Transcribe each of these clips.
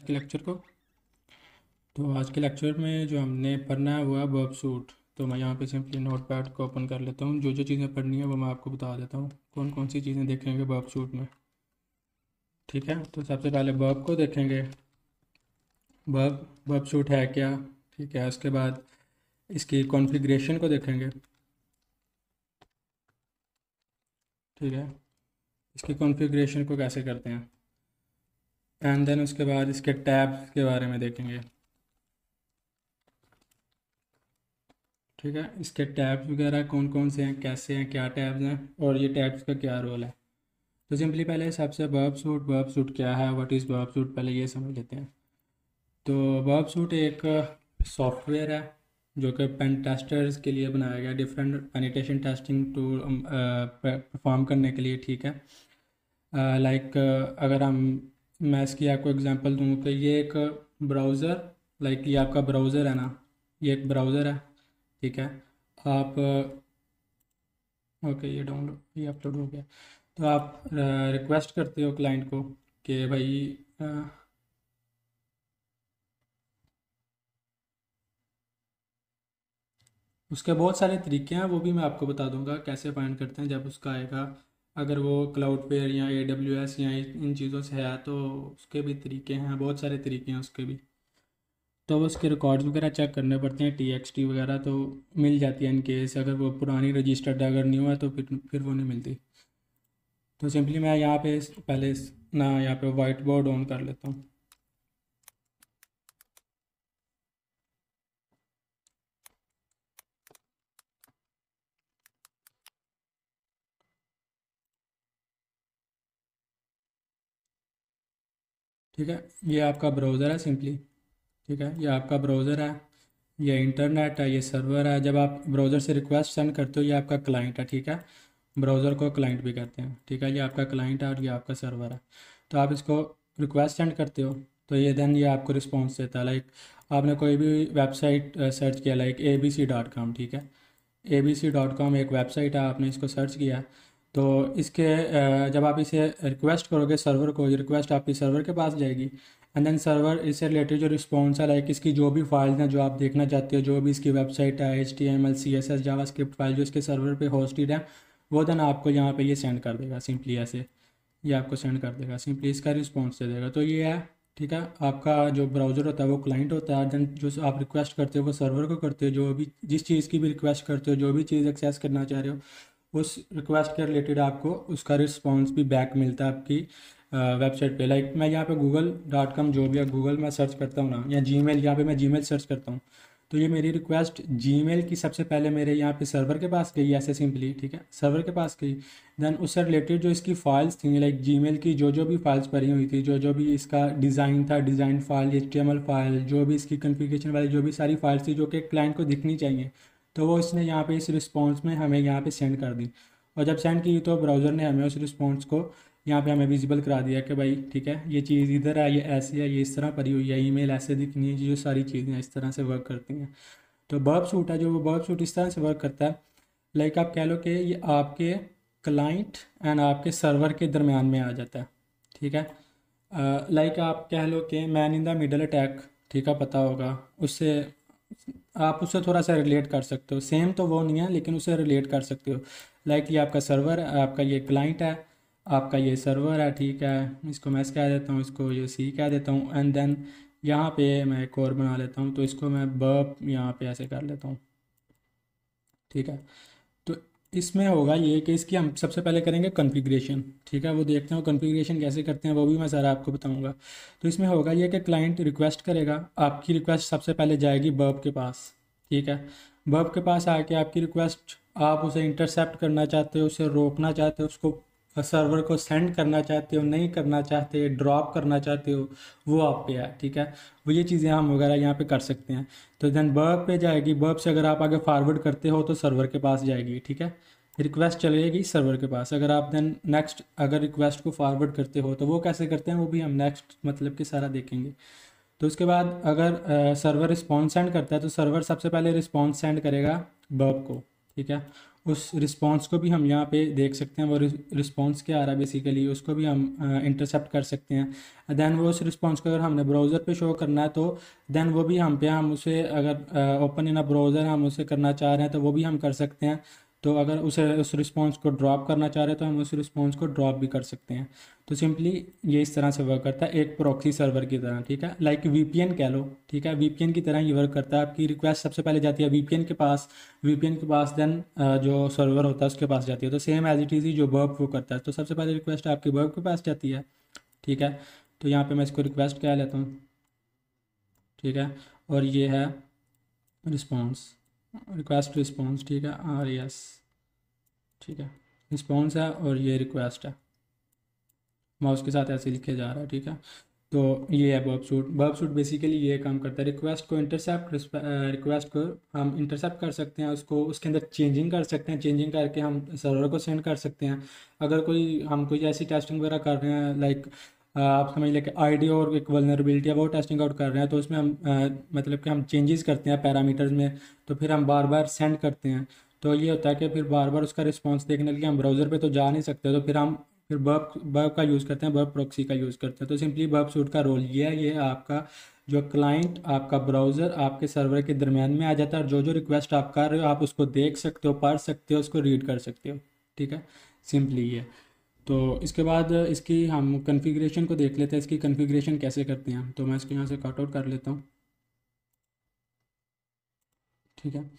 के लेक्चर को। तो आज के लेक्चर में जो हमने पढ़ना है वो है वर्ब सूट। तो मैं यहाँ पे सिंपली नोट पैड को ओपन कर लेता हूँ। जो जो चीज़ें पढ़नी है वो मैं आपको बता देता हूँ, कौन कौन सी चीज़ें देखेंगे वर्ब सूट में। ठीक है, तो सबसे पहले वर्ब को देखेंगे, वर्ब सूट है क्या। ठीक है, उसके बाद इसकी कॉन्फ़िगरेशन को देखेंगे। ठीक है, इसकी कॉन्फ़िगरेशन को कैसे करते हैं, एंड देन उसके बाद इसके टैब्स के बारे में देखेंगे। ठीक है, इसके टैब्स वगैरह कौन कौन से हैं, कैसे हैं, क्या टैब्स हैं और ये टैब्स का क्या रोल है। तो सिंपली पहले सबसे वर्ब सूट क्या है, व्हाट इज़ वर्ब सूट, पहले ये समझ लेते हैं। तो वर्ब सूट एक सॉफ्टवेयर है जो कि पेन टेस्टर्स के लिए बनाया गया, different penetration testing tool perform करने के लिए। ठीक है, लाइक अगर मैं इसकी आपको एग्जांपल दूँ कि ये एक ब्राउज़र, लाइक ये आपका ब्राउज़र है ना, ये एक ब्राउज़र है। ठीक है, आप ओके ये डाउनलोड, ये अपलोड हो गया। तो आप रिक्वेस्ट करते हो क्लाइंट को कि भाई अ, उसके बहुत सारे तरीके हैं, वो भी मैं आपको बता दूंगा कैसे फाइंड करते हैं जब उसका आएगा। अगर वो क्लाउडफेयर या AWS या इन चीज़ों से है तो उसके भी तरीके हैं, बहुत सारे तरीके हैं उसके भी। तो वो उसके रिकॉर्ड्स वगैरह चेक करने पड़ते हैं, TXT वगैरह तो मिल जाती है इन केस, अगर वो पुरानी रजिस्टर्ड अगर न्यू है तो फिर वो नहीं मिलती। तो सिंपली मैं यहाँ पे पहले ना यहाँ पे वाइट बोर्ड ऑन कर लेता हूँ। ठीक है, ये आपका ब्राउज़र है सिंपली। ठीक है, ये आपका ब्राउज़र है, ये इंटरनेट है, ये सर्वर है। जब आप ब्राउज़र से रिक्वेस्ट सेंड करते हो ये आपका क्लाइंट है। ठीक है, ब्राउज़र को क्लाइंट भी कहते हैं। ठीक है, ये आपका क्लाइंट है और ये आपका सर्वर है। तो आप इसको रिक्वेस्ट सेंड करते हो तो ये देन ये आपको रिस्पॉन्स देता है। लाइक आपने कोई भी वेबसाइट सर्च किया, लाइक ABC.com। ठीक है, ABC.com एक वेबसाइट है, आपने इसको सर्च किया तो इसके जब आप इसे रिक्वेस्ट करोगे सर्वर को, ये रिक्वेस्ट आपकी सर्वर के पास जाएगी एंड देन सर्वर इससे रिलेटेड जो रिस्पॉन्स है, लाइक इसकी जो भी फाइल्स हैं जो आप देखना चाहते हो, जो भी इसकी वेबसाइट है, HTML CSS जावास्क्रिप्ट फाइल जो इसके सर्वर पे होस्टेड है, वो देन आपको यहाँ पे ये सेंड कर देगा। सिंपली ऐसे ये आपको सेंड कर देगा, सिंपली इसका रिस्पॉन्स दे देगा। तो ये है। ठीक है, आपका जो ब्राउज़र होता है वो क्लाइंट होता है, देन जो आप रिक्वेस्ट करते हो वो सर्वर को करते हो, जो भी जिस चीज़ की भी रिक्वेस्ट करते हो, जो भी चीज़ एक्सेस करना चाह रहे हो उस रिक्वेस्ट के रिलेटेड आपको उसका रिस्पॉन्स भी बैक मिलता है आपकी वेबसाइट पे। लाइक मैं यहाँ पे google.com जो भी है, गूगल में सर्च करता हूँ ना, या Gmail, यहाँ पे मैं Gmail सर्च करता हूँ तो ये मेरी रिक्वेस्ट Gmail की सबसे पहले मेरे यहाँ पे सर्वर के पास गई ऐसे सिंपली। ठीक है, सर्वर के पास गई, देन उससे रिलेटेड जो इसकी फाइल्स थी, लाइक Gmail की जो जो भी फाइल्स भरी हुई थी, जो जो भी इसका डिज़ाइन था, डिज़ाइन फाइल, HTML फाइल, जो भी इसकी कन्फिग्रेशन वाली जो भी सारी फाइल्स थी जो कि क्लाइंट को दिखनी चाहिए, तो वो इसने यहाँ पे इस रिस्पॉन्स में हमें यहाँ पे सेंड कर दी। और जब सेंड की तो ब्राउज़र ने हमें उस रिस्पॉन्स को यहाँ पे हमें विजिबल करा दिया कि भाई ठीक है ये चीज़ इधर है, ये ऐसे है, ये इस तरह भरी हुई है, ईमेल ऐसे दिखनी है, जो सारी चीज़ें इस तरह से वर्क करती हैं। तो वर्ब सूट है, जो वो वर्ब सूट इस तरह से वर्क करता है, लाइक आप कह लो कि ये आपके क्लाइंट एंड आपके सर्वर के दरमियान में आ जाता है। ठीक है, लाइक आप कह लो कि man in the middle attack, ठीक है, पता होगा उससे, आप उससे थोड़ा सा रिलेट कर सकते हो। सेम तो वो नहीं है लेकिन उससे रिलेट कर सकते हो। लाइक ये आपका सर्वर है, आपका ये क्लाइंट है, आपका ये सर्वर है। ठीक है, इसको मैं कह देता हूँ, इसको ये C कह देता हूँ एंड देन यहाँ पे मैं एक और बना लेता हूँ, तो इसको मैं वर्ब यहाँ पे ऐसे कर लेता हूँ। ठीक है, तो इसमें होगा ये कि इसकी हम सबसे पहले करेंगे कॉन्फ़िगरेशन। ठीक है, वो देखते हैं कॉन्फ़िगरेशन कैसे करते हैं, वो भी मैं सारा आपको बताऊंगा। तो इसमें होगा ये कि क्लाइंट रिक्वेस्ट करेगा, आपकी रिक्वेस्ट सबसे पहले जाएगी वर्ब के पास। ठीक है, वर्ब के पास आके आपकी रिक्वेस्ट, आप उसे इंटरसेप्ट करना चाहते हो, उसे रोकना चाहते हो, उसको सर्वर को सेंड करना चाहते हो, नहीं करना चाहते, ड्रॉप करना चाहते हो, वो आप पे है। ठीक है, वो ये चीज़ें हम वगैरह यहाँ पे कर सकते हैं। तो देन वर्ब पे जाएगी, वर्ब से अगर आप आगे फॉरवर्ड करते हो तो सर्वर के पास जाएगी। ठीक है, रिक्वेस्ट चलेगी सर्वर के पास। अगर आप देन नेक्स्ट अगर रिक्वेस्ट को फॉरवर्ड करते हो तो वो कैसे करते हैं वो भी हम नेक्स्ट मतलब कि सारा देखेंगे। तो उसके बाद अगर सर्वर रिस्पॉन्स सेंड करता है तो सर्वर सबसे पहले रिस्पॉन्स सेंड करेगा वर्ब को। ठीक है, उस रिस्पॉन्स को भी हम यहाँ पे देख सकते हैं, वो रिस्पॉन्स क्या आ रहा है बेसिकली, उसको भी हम इंटरसेप्ट कर सकते हैं। देन वो उस रिस्पॉन्स को अगर हमने ब्राउज़र पे शो करना है तो देन वो भी हम उसे अगर ओपन इन अ ब्राउज़र हम उसे करना चाह रहे हैं तो वो भी हम कर सकते हैं। तो अगर उस रिस्पॉन्स को ड्रॉप करना चाह रहे हैं तो हम उस रिस्पॉन्स को ड्रॉप भी कर सकते हैं। तो सिंपली ये इस तरह से वर्क करता है, एक प्रॉक्सी सर्वर की तरह, ठीक है, लाइक वीपीएन कह लो, ठीक है, वीपीएन की तरह ही वर्क करता है। आपकी रिक्वेस्ट सबसे पहले जाती है वीपीएन के पास देन जो सर्वर होता है उसके पास जाती है। तो सेम एज इट इज़ ही जो वर्क वो करता है, तो सबसे पहले रिक्वेस्ट आपकी वर्क के पास जाती है, ठीक है। तो यहाँ पे मैं इसको रिक्वेस्ट कह लेता हूँ, ठीक है, और ये है रिस्पॉन्स, रिक्वेस्ट रिस्पॉन्स, ठीक है, आर एस, ठीक है, रिस्पॉन्स है और ये रिक्वेस्ट है, माउस के साथ ऐसे लिखे जा रहा है, ठीक है। तो ये है वर्ब सूट बेसिकली ये काम करता है, रिक्वेस्ट को इंटरसेप्ट, रिक्वेस्ट को हम इंटरसेप्ट कर सकते हैं, उसको उसके अंदर चेंजिंग कर सकते हैं, चेंजिंग करके हम सर्वर को सेंड कर सकते हैं। अगर हम कोई ऐसी टेस्टिंग वगैरह कर रहे हैं, लाइक आप समझ लें कि आईडी और एक वल्नरेबिलिटी है वो टेस्टिंग आउट कर रहे हैं, तो उसमें हम मतलब कि हम चेंजेस करते हैं पैरामीटर्स में, तो फिर हम बार बार सेंड करते हैं। तो ये होता है कि फिर बार बार उसका रिस्पॉन्स देखने के लिए हम ब्राउज़र पे तो जा नहीं सकते, तो फिर वर्ब का यूज़ करते हैं, वर्ब प्रॉक्सी का यूज़ करते हैं। तो सिंपली वर्ब सूट का रोल ये है आपका जो क्लाइंट, आपका ब्राउज़र आपके सर्वर के दरमियान में आ जाता है, और जो जो रिक्वेस्ट आप कर रहे हो आप उसको देख सकते हो, पढ़ सकते हो, उसको रीड कर सकते हो, ठीक है, सिंपली ये। तो इसके बाद इसकी हम कन्फिग्रेशन को देख लेते हैं, इसकी कन्फिग्रेशन कैसे करते हैं। तो मैं इसको यहाँ से कट आउट कर लेता हूँ, ठीक है,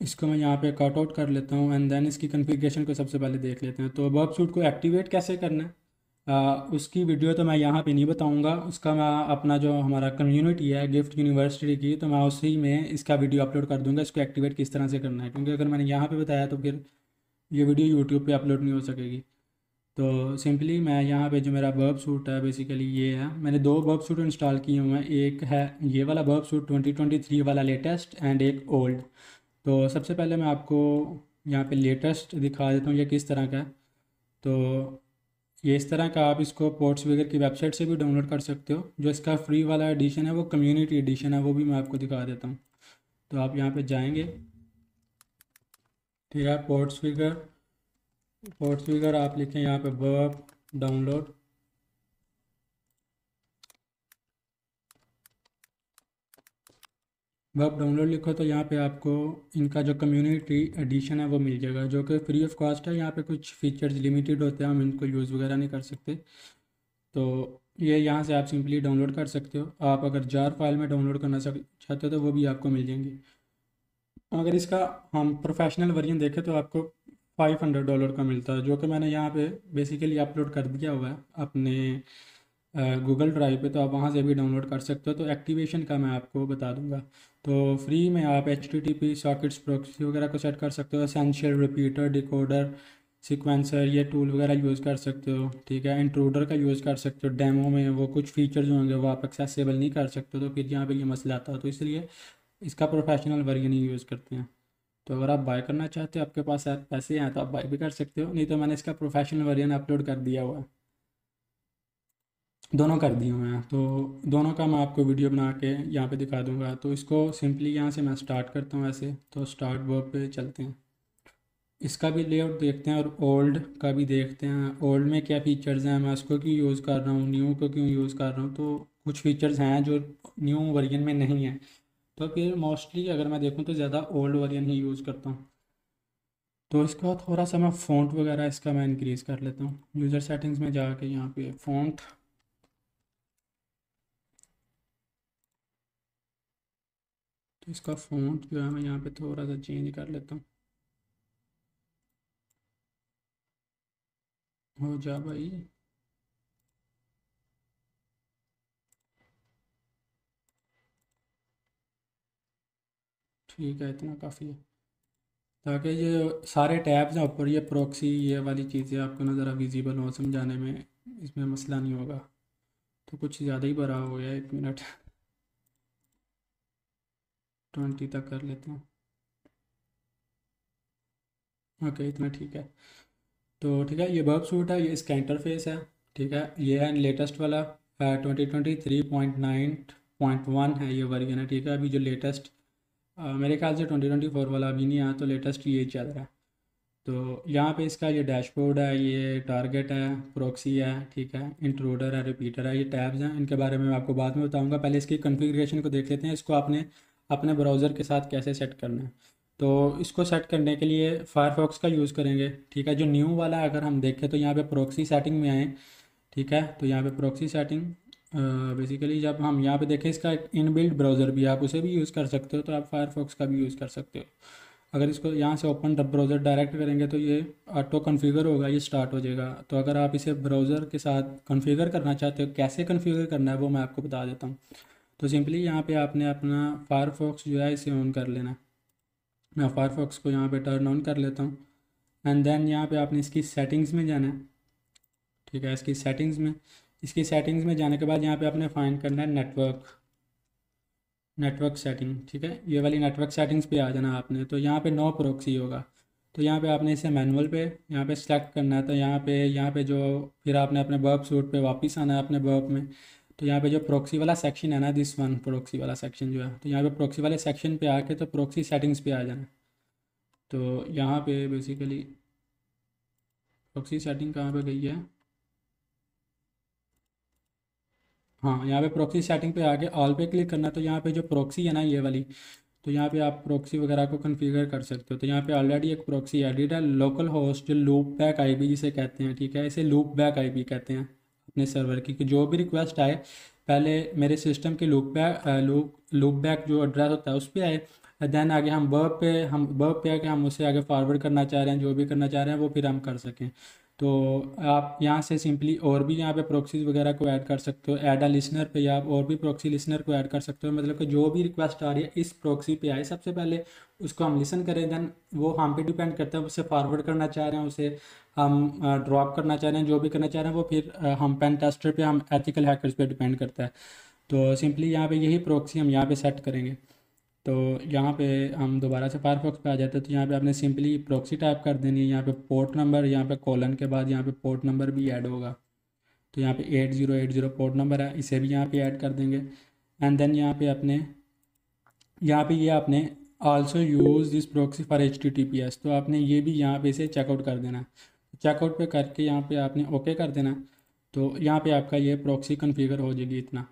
इसको मैं यहाँ पे कट आउट कर लेता हूँ एंड देन इसकी कन्फिग्रेशन को सबसे पहले देख लेते हैं। तो वर्ब सूट को एक्टिवेट कैसे करना है उसकी वीडियो तो मैं यहाँ पे नहीं बताऊँगा, उसका मैं अपना जो हमारा कम्युनिटी है गिफ्ट यूनिवर्सिटी की, तो मैं उसी में इसका वीडियो अपलोड कर दूँगा, इसको एक्टिवेट किस तरह से करना है, क्योंकि अगर मैंने यहाँ पे बताया तो फिर ये वीडियो यूट्यूब पे अपलोड नहीं हो सकेगी। तो सिंपली मैं यहाँ पे जो मेरा वर्ब सूट है बेसिकली ये है, मैंने दो वर्ब सूट इंस्टॉल किए हुए हैं, एक है ये वाला वर्ब सूट 2023 वाला लेटेस्ट एंड एक ओल्ड। तो सबसे पहले मैं आपको यहाँ पे लेटेस्ट दिखा देता हूँ ये किस तरह का है। तो ये इस तरह का, आप इसको पोर्ट्स वगैरह की वेबसाइट से भी डाउनलोड कर सकते हो। जो इसका फ्री वाला एडिशन है वो कम्युनिटी एडिशन है, वो भी मैं आपको दिखा देता हूँ। तो आप यहाँ पे जाएंगे, ठीक है, पोर्ट्स फिगर आप लिखें यहाँ पे वर्ब डाउनलोड, वर्ब डाउनलोड लिखो तो यहाँ पे आपको इनका जो कम्युनिटी एडिशन है वो मिल जाएगा, जो कि फ्री ऑफ कॉस्ट है। यहाँ पे कुछ फीचर्स लिमिटेड होते हैं, हम इनको यूज़ वगैरह नहीं कर सकते। तो ये यहाँ से आप सिंपली डाउनलोड कर सकते हो। आप अगर जार फाइल में डाउनलोड करना चाहते हो तो वो भी आपको मिल जाएंगे। अगर इसका हम प्रोफेशनल वर्जन देखें तो आपको $500 का मिलता है, जो कि मैंने यहाँ पे बेसिकली अपलोड कर दिया हुआ है अपने गूगल ड्राइव पे, तो आप वहाँ से भी डाउनलोड कर सकते हो। तो एक्टिवेशन का मैं आपको बता दूंगा। तो फ्री में आप HTTP सॉकेट्स प्रॉक्सी वगैरह को सेट कर सकते हो, एसेंशियल रिपीटर, डिकोडर, सीक्वेंसर, ये टूल वगैरह यूज़ कर सकते हो, ठीक है, इंट्रूडर का यूज़ कर सकते हो। डेमो में वो कुछ फीचर्स होंगे वो आप एक्सेसिबल नहीं कर सकते, तो फिर यहाँ पे ये मसला आता है, तो इसलिए इसका प्रोफेशनल वर्जन ही यूज़ करते हैं। तो अगर आप बाय करना चाहते हो, आपके पास पैसे हैं तो आप बाय भी कर सकते हो, नहीं तो मैंने इसका प्रोफेशनल वर्जन अपलोड कर दिया हुआ है, दोनों कर दिए हुए हैं। तो दोनों का मैं आपको वीडियो बना के यहाँ पे दिखा दूंगा। तो इसको सिंपली यहाँ से मैं स्टार्ट करता हूँ ऐसे, तो स्टार्ट वर्ब पे चलते हैं, इसका भी लेआउट देखते हैं और ओल्ड का भी देखते हैं, ओल्ड में क्या फ़ीचर्स हैं, मैं उसको क्यों यूज़ कर रहा हूँ, न्यू को क्यों यूज़ कर रहा हूँ। तो कुछ फ़ीचर्स हैं जो न्यू वर्जन में नहीं है, तो फिर मोस्टली अगर मैं देखूँ तो ज़्यादा ओल्ड वर्जन ही यूज़ करता हूँ। तो इसका थोड़ा सा मैं फ़ॉन्ट वगैरह इसका मैं इंक्रीज़ कर लेता हूँ, यूज़र सेटिंग्स में जाके यहाँ पे फ़ॉन्ट, तो इसका फ़ॉन्ट जो है मैं यहाँ पे थोड़ा सा चेंज कर लेता हूँ। हो जा भाई, ठीक है, इतना काफ़ी है, ताकि ये सारे टैब्स हैं ऊपर, ये प्रॉक्सी ये वाली चीज़ें आपको ना ज़रा विजिबल हो समझाने में, इसमें मसला नहीं होगा। तो कुछ ज़्यादा ही बड़ा हो गया, 1 मिनट, 20 तक कर लेते हैं, ओके, इतना ठीक है। तो ठीक है, ये वर्ब सूट है, ये इसका इंटरफेस है, ठीक है, ये है लेटेस्ट वाला 2023.9.1 है ये वर्जन है, ठीक है। अभी जो लेटेस्ट मेरे ख्याल से 2024 वाला अभी नहीं आया, तो लेटेस्ट ये चल रहा है। तो यहाँ पे इसका ये डैशबोर्ड है, ये टारगेट है, प्रॉक्सी है, ठीक है, इंट्रूडर है, रिपीटर है, ये टैब्स हैं, इनके बारे में मैं आपको बाद में बताऊंगा। पहले इसकी कॉन्फ़िगरेशन को देख लेते हैं, इसको आपने अपने ब्राउज़र के साथ कैसे सेट करना है। तो इसको सेट करने के लिए फायरफॉक्स का यूज़ करेंगे, ठीक है। जो न्यू वाला है, अगर हम देखें तो यहाँ पे प्रॉक्सी सेटिंग में आए, ठीक है, तो यहाँ पे प्रॉक्सी सेटिंग बेसिकली जब हम यहाँ पे देखें, इसका एक इनबिल्ट ब्राउज़र भी है, आप उसे भी यूज़ कर सकते हो, तो आप फायरफॉक्स का भी यूज़ कर सकते हो। अगर इसको यहाँ से ओपन ब्राउज़र डायरेक्ट करेंगे तो ये ऑटो कॉन्फ़िगर होगा, ये स्टार्ट हो जाएगा। तो अगर आप इसे ब्राउज़र के साथ कॉन्फ़िगर करना चाहते हो, कैसे कॉन्फ़िगर करना है वो मैं आपको बता देता हूँ। तो सिंपली यहाँ पे आपने अपना फायरफॉक्स जो है इसे ऑन कर लेना है। मैं फायरफॉक्स को यहाँ पे टर्न ऑन कर लेता हूँ। एंड देन यहाँ पे आपने इसकी सेटिंग्स में जाना है, ठीक है, इसकी सेटिंग्स में जाने के बाद यहाँ पे आपने फाइंड करना है नेटवर्क सेटिंग, ठीक है। ये वाली नेटवर्क सेटिंग्स पे आ जाना आपने। तो यहाँ पे नो प्रॉक्सी होगा, तो यहाँ पे आपने इसे मैनुअल पे यहाँ पे सेलेक्ट करना है। तो यहाँ पे जो फिर आपने अपने वर्क सूट पे वापस आना है अपने वर्क में। तो यहाँ पे जो प्रॉक्सी वाला सेक्शन है ना, दिस वन प्रॉक्सी वाला सेक्शन जो है, तो यहाँ पे प्रॉक्सी वाले सेक्शन पे आके तो प्रॉक्सी सेटिंग्स पे आ जाना। तो यहाँ पे बेसिकली प्रॉक्सी सेटिंग कहाँ पे गई है, हाँ, यहाँ पे प्रॉक्सी सेटिंग पे आके ऑल पे क्लिक करना। तो यहाँ पे जो प्रॉक्सी है ना ये वाली, तो यहाँ पे आप प्रॉक्सी वगैरह को कॉन्फ़िगर कर सकते हो। तो यहाँ पे ऑलरेडी एक प्रॉक्सी एडिट है, लोकल होस्ट जो लूप बैक आईपी जिसे कहते हैं, ठीक है, इसे लूप बैक आईपी कहते हैं अपने सर्वर की, कि जो भी रिक्वेस्ट आए पहले मेरे सिस्टम के लूप बैक जो एड्रेस होता है उस पर आए, देन आगे हम वर्ब पे आके हम उसे आगे फॉरवर्ड करना चाह रहे हैं, जो भी करना चाह रहे हैं वो फिर हम कर सकें। तो आप यहाँ से सिंपली और भी यहाँ पे प्रॉक्सीज वगैरह को ऐड कर सकते हो। ऐड अ लिसनर पे आप और भी प्रॉक्सी लिसनर को ऐड कर सकते हो, मतलब कि जो भी रिक्वेस्ट आ रही है इस प्रॉक्सी पे आए, सबसे पहले उसको हम लिसन करें, देन वो हम पे डिपेंड करता है, उसे फॉरवर्ड करना चाह रहे हैं, उसे हम ड्रॉप करना चाह रहे हैं, जो भी करना चाह रहे हैं वो फिर हम पेन टेस्टर पे, हम एथिकल हैकर्स पे डिपेंड करता है। तो सिंपली यहाँ पे यही प्रॉक्सी हम यहाँ पे सेट करेंगे। तो यहाँ पे हम दोबारा से फायरफॉक्स पे आ जाते हैं। तो यहाँ पे आपने सिंपली प्रॉक्सी टाइप कर देनी है, यहाँ पे पोर्ट नंबर, यहाँ पे कॉलन के बाद यहाँ पे पोर्ट नंबर भी ऐड होगा। तो यहाँ पे 8080 पोर्ट नंबर है, इसे भी यहाँ पे ऐड कर देंगे। एंड देन यहाँ पे ये आपने also use this proxy for HTTPS, तो आपने ये भी यहाँ पे इसे चेकआउट कर देना। चेकआउट पे करके यहाँ पे आपने ओके कर देना। तो यहाँ पे आपका ये प्रॉक्सी कॉन्फ़िगर हो जाएगी इतना।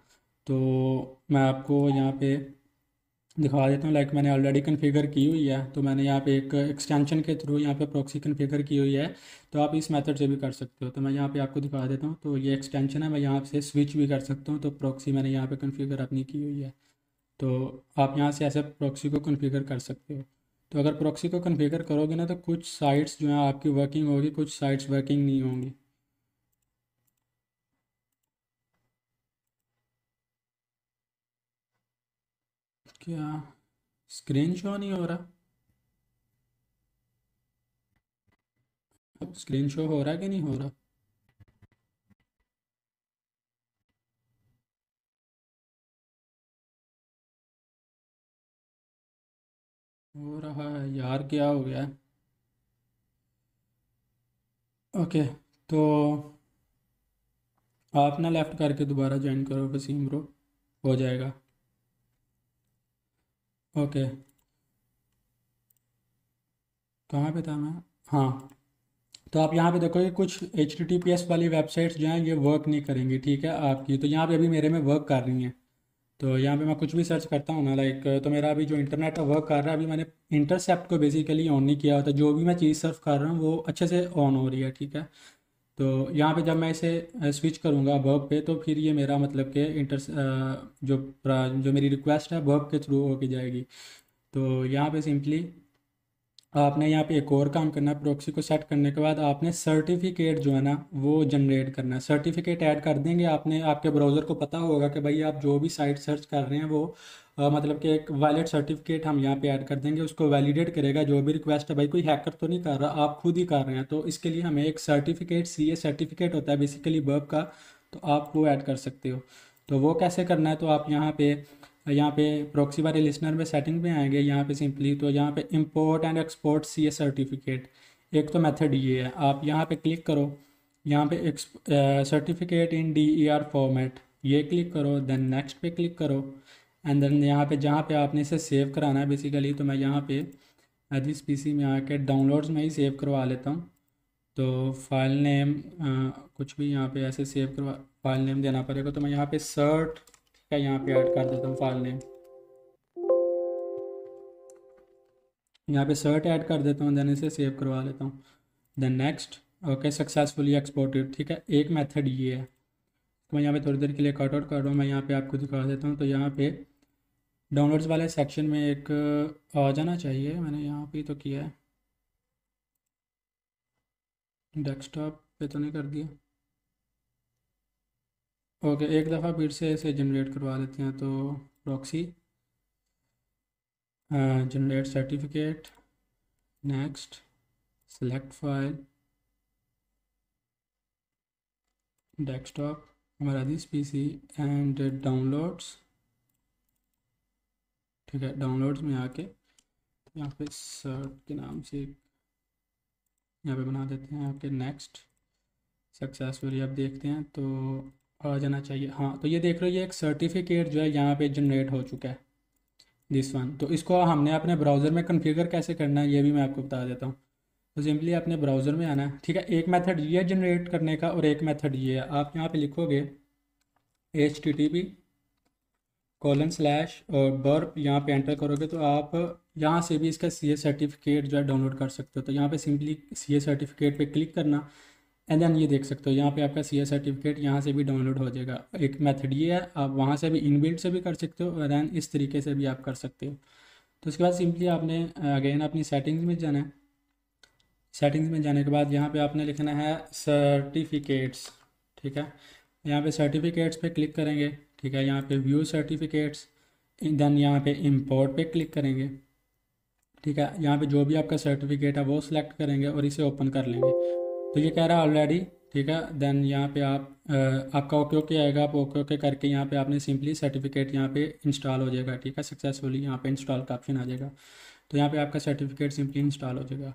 तो मैं आपको यहाँ पे दिखा देता हूँ, लाइक मैंने ऑलरेडी कॉन्फ़िगर की हुई है, तो मैंने यहाँ पे एक एक्सटेंशन के थ्रू यहाँ पे प्रॉक्सी कॉन्फ़िगर की हुई है। तो आप इस मेथड से भी कर सकते हो। तो मैं यहाँ पे आपको दिखा देता हूँ। तो ये एक्सटेंशन है, मैं यहाँ से स्विच भी कर सकता हूँ। तो प्रॉक्सी मैंने यहाँ पे कॉन्फ़िगर अपनी की हुई है। तो आप यहाँ से ऐसे प्रॉक्सी को कॉन्फ़िगर कर सकते हो। तो अगर प्रॉक्सी को कॉन्फ़िगर करोगे ना, तो कुछ साइट्स जो हैं आपकी वर्किंग होगी, कुछ साइट्स वर्किंग नहीं होंगी। क्या स्क्रीन शो नहीं हो रहा? स्क्रीन शो हो रहा है कि नहीं हो रहा? हो रहा है यार, क्या हो गया? ओके, तो आप ना लेफ़्ट करके दोबारा ज्वाइन करो वसीम ब्रो, हो जाएगा। ओके, कहाँ पे था मैं? हाँ, तो आप यहाँ पे देखोगे कुछ HTTPS वाली वेबसाइट्स जो हैं ये वर्क नहीं करेंगी, ठीक है आपकी। तो यहाँ पे अभी मेरे में वर्क कर रही हैं। तो यहाँ पे मैं कुछ भी सर्च करता हूँ ना, लाइक, तो मेरा अभी जो इंटरनेट है वर्क कर रहा है। अभी मैंने इंटरसेप्ट को बेसिकली ऑन नहीं किया होता, जो भी मैं चीज़ सर्फ कर रहा हूँ वो अच्छे से ऑन हो रही है, ठीक है। तो यहाँ पे जब मैं इसे स्विच करूँगा वर्ब पे, तो फिर ये मेरा मतलब कि जो मेरी रिक्वेस्ट है वर्ब के थ्रू होके जाएगी। तो यहाँ पे सिंपली आपने यहाँ पे एक और काम करना है। प्रॉक्सी को सेट करने के बाद आपने सर्टिफिकेट जो है ना वो जनरेट करना है। सर्टिफिकेट ऐड कर देंगे आपने, आपके ब्राउज़र को पता होगा कि भाई आप जो भी साइट सर्च कर रहे हैं वो मतलब कि एक वैलिड सर्टिफिकेट हम यहाँ पे ऐड कर देंगे, उसको वैलिडेट करेगा जो भी रिक्वेस्ट है। भाई कोई हैकर तो नहीं कर रहा, आप खुद ही कर रहे हैं। तो इसके लिए हमें एक सर्टिफिकेट, CA सर्टिफिकेट होता है बेसिकली वर्ब का, तो आप वो ऐड कर सकते हो। तो वो कैसे करना है, तो आप यहाँ पे प्रॉक्सी वाले लिसनर में सेटिंग पे आएंगे, यहाँ पे सिंपली तो यहाँ पे import and export CA certificate, एक तो मेथड ये है। आप यहाँ पे क्लिक करो, यहाँ पे सर्टिफिकेट इन DER फॉर्मेट, ये क्लिक करो, देन नेक्स्ट पे क्लिक करो। एंड देन यहाँ पे जहाँ पे आपने इसे सेव कराना है बेसिकली, तो मैं यहाँ पे जिस पीसी में आके डाउनलोड्स में ही सेव करवा लेता हूँ। तो फाइल नेम कुछ भी यहाँ पे ऐसे सेव करवा, फाइल नेम देना पड़ेगा। तो मैं यहाँ पे सर्ट का यहाँ पे ऐड कर देता हूँ फाइल नेम, यहाँ पे सर्ट ऐड कर देता हूँ, देन इसे सेव करवा लेता हूँ। Then next, okay successfully exported. ठीक है, एक मेथड ये है। तो मैं यहाँ पे थोड़ी देर के लिए कट आउट कर रहा हूँ, मैं यहाँ पे आपको दिखा देता हूँ। तो यहाँ पे डाउनलोड्स वाले सेक्शन में एक आ जाना चाहिए, मैंने यहाँ पे तो किया है, डेस्कटॉप पे तो नहीं कर दिया। ओके, एक दफ़ा फिर से इसे जनरेट करवा देते हैं। तो proxy generate certificate, next, select file, desktop, हमारा दिस पीसी एंड डाउनलोड्स। ठीक है, डाउनलोड्स में आके यहाँ पे सर्ट के नाम से यहाँ पे बना देते हैं। ओके नेक्स्ट, सक्सेसफुली अब देखते हैं तो आ जाना चाहिए। हाँ, तो ये देख रहे हो, ये एक सर्टिफिकेट जो है यहाँ पे जनरेट हो चुका है, दिस वन। तो इसको हमने अपने ब्राउज़र में कॉन्फ़िगर कैसे करना है ये भी मैं आपको बता देता हूँ। तो सिंपली अपने ब्राउज़र में आना है। ठीक है, एक मेथड ये है जनरेट करने का और एक मेथड ये है। आप यहाँ पे लिखोगे http:// और बर्प यहाँ पे एंटर करोगे तो आप यहाँ से भी इसका सी ए सर्टिफिकेट जो है डाउनलोड कर सकते हो। तो यहाँ पे सिंपली सी ए सर्टिफिकेट पे क्लिक करना, एंड देन ये देख सकते हो यहाँ पे आपका सी ए सर्टिफिकेट यहाँ से भी डाउनलोड हो जाएगा। एक मेथड ये है, आप वहाँ से भी इनबिल्ट से भी कर सकते हो और देन इस तरीके से भी आप कर सकते हो। तो उसके बाद सिंपली आपने अगेन अपनी सेटिंग्स में जाना है। सेटिंग्स में जाने के बाद यहाँ पे आपने लिखना है सर्टिफिकेट्स। ठीक है, यहाँ पे सर्टिफिकेट्स पे क्लिक करेंगे। ठीक है, यहाँ पे व्यू सर्टिफिकेट्स, देन यहाँ पे इंपोर्ट पे क्लिक करेंगे। ठीक है, यहाँ पे जो भी आपका सर्टिफिकेट है वो सिलेक्ट करेंगे और इसे ओपन कर लेंगे। तो ये कह रहा है ऑलरेडी। ठीक है, देन यहाँ पे आप आपका ओके ओके आएगा, आप ओके ओके करके यहाँ पे आपने सिंपली सर्टिफिकेट यहाँ पे इंस्टॉल हो जाएगा। ठीक है, सक्सेसफुली यहाँ पे इंस्टॉल का ऑप्शन आ जाएगा। तो यहाँ पे आपका सर्टिफिकेट सिंपली इंस्टॉल हो जाएगा।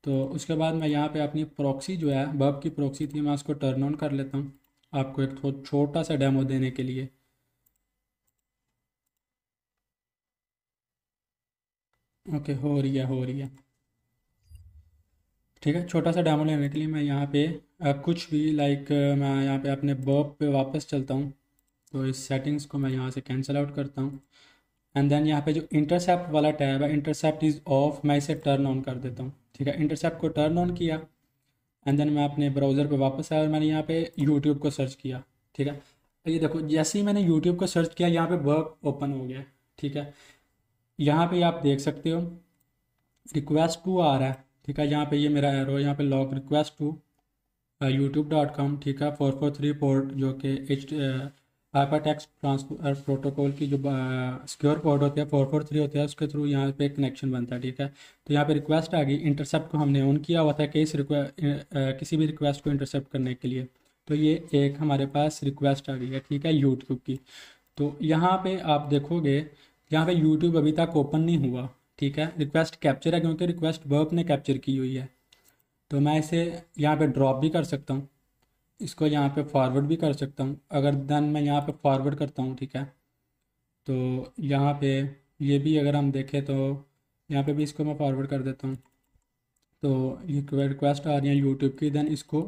तो उसके बाद मैं यहाँ पे अपनी प्रॉक्सी जो है, बर्ब की प्रॉक्सी थी, मैं उसको टर्न ऑन कर लेता हूँ आपको एक छोटा सा डेमो देने के लिए। ओके, हो रही है हो रही है। ठीक है, छोटा सा डेमो लेने के लिए मैं यहाँ पे कुछ भी लाइक मैं यहाँ पे अपने बर्ब पे वापस चलता हूँ। तो इस सेटिंग्स को मैं यहाँ से कैंसिल आउट करता हूँ, एंड देन यहाँ पे जो इंटरसेप्ट वाला टैब है, इंटरसेप्ट इज़ ऑफ, मैं इसे टर्न ऑन कर देता हूँ। ठीक है, इंटरसेप्ट को टर्न ऑन किया, एंड देन मैं अपने ब्राउज़र पे वापस आया और मैंने यहाँ पे यूट्यूब को सर्च किया। ठीक है, ये देखो जैसे ही मैंने यूट्यूब को सर्च किया यहाँ पे वर्क ओपन हो गया। ठीक है, यहाँ पे आप देख सकते हो रिक्वेस्ट टू आ रहा है। ठीक है, यहाँ पे ये मेरा एरो, यहाँ पे लॉग रिक्वेस्ट टू youtube.com। ठीक है, 443 पोर्ट जो कि H hyper text transfer protocol की जो सिक्योर पोर्ट होती है 443 होता है, उसके थ्रू यहाँ पे कनेक्शन बनता है। ठीक है, तो यहाँ पे रिक्वेस्ट आ गई, इंटरसेप्ट को हमने ऑन किया हुआ था कि किसी भी रिक्वेस्ट को इंटरसेप्ट करने के लिए। तो ये एक हमारे पास रिक्वेस्ट आ गई है। ठीक है, यूट्यूब की। तो यहाँ पे आप देखोगे यहाँ पे यूट्यूब अभी तक ओपन नहीं हुआ। ठीक है, रिक्वेस्ट कैप्चर है क्योंकि रिक्वेस्ट बर्प ने कैप्चर की हुई है। तो मैं इसे यहाँ पे ड्रॉप भी कर सकता हूँ, इसको यहाँ पे फॉरवर्ड भी कर सकता हूँ। अगर देन मैं यहाँ पे फॉरवर्ड करता हूँ, ठीक है, तो यहाँ पे ये भी अगर हम देखें तो यहाँ पे भी इसको मैं फॉरवर्ड कर देता हूँ। तो ये रिक्वेस्ट आ रही है यूट्यूब की, देन इसको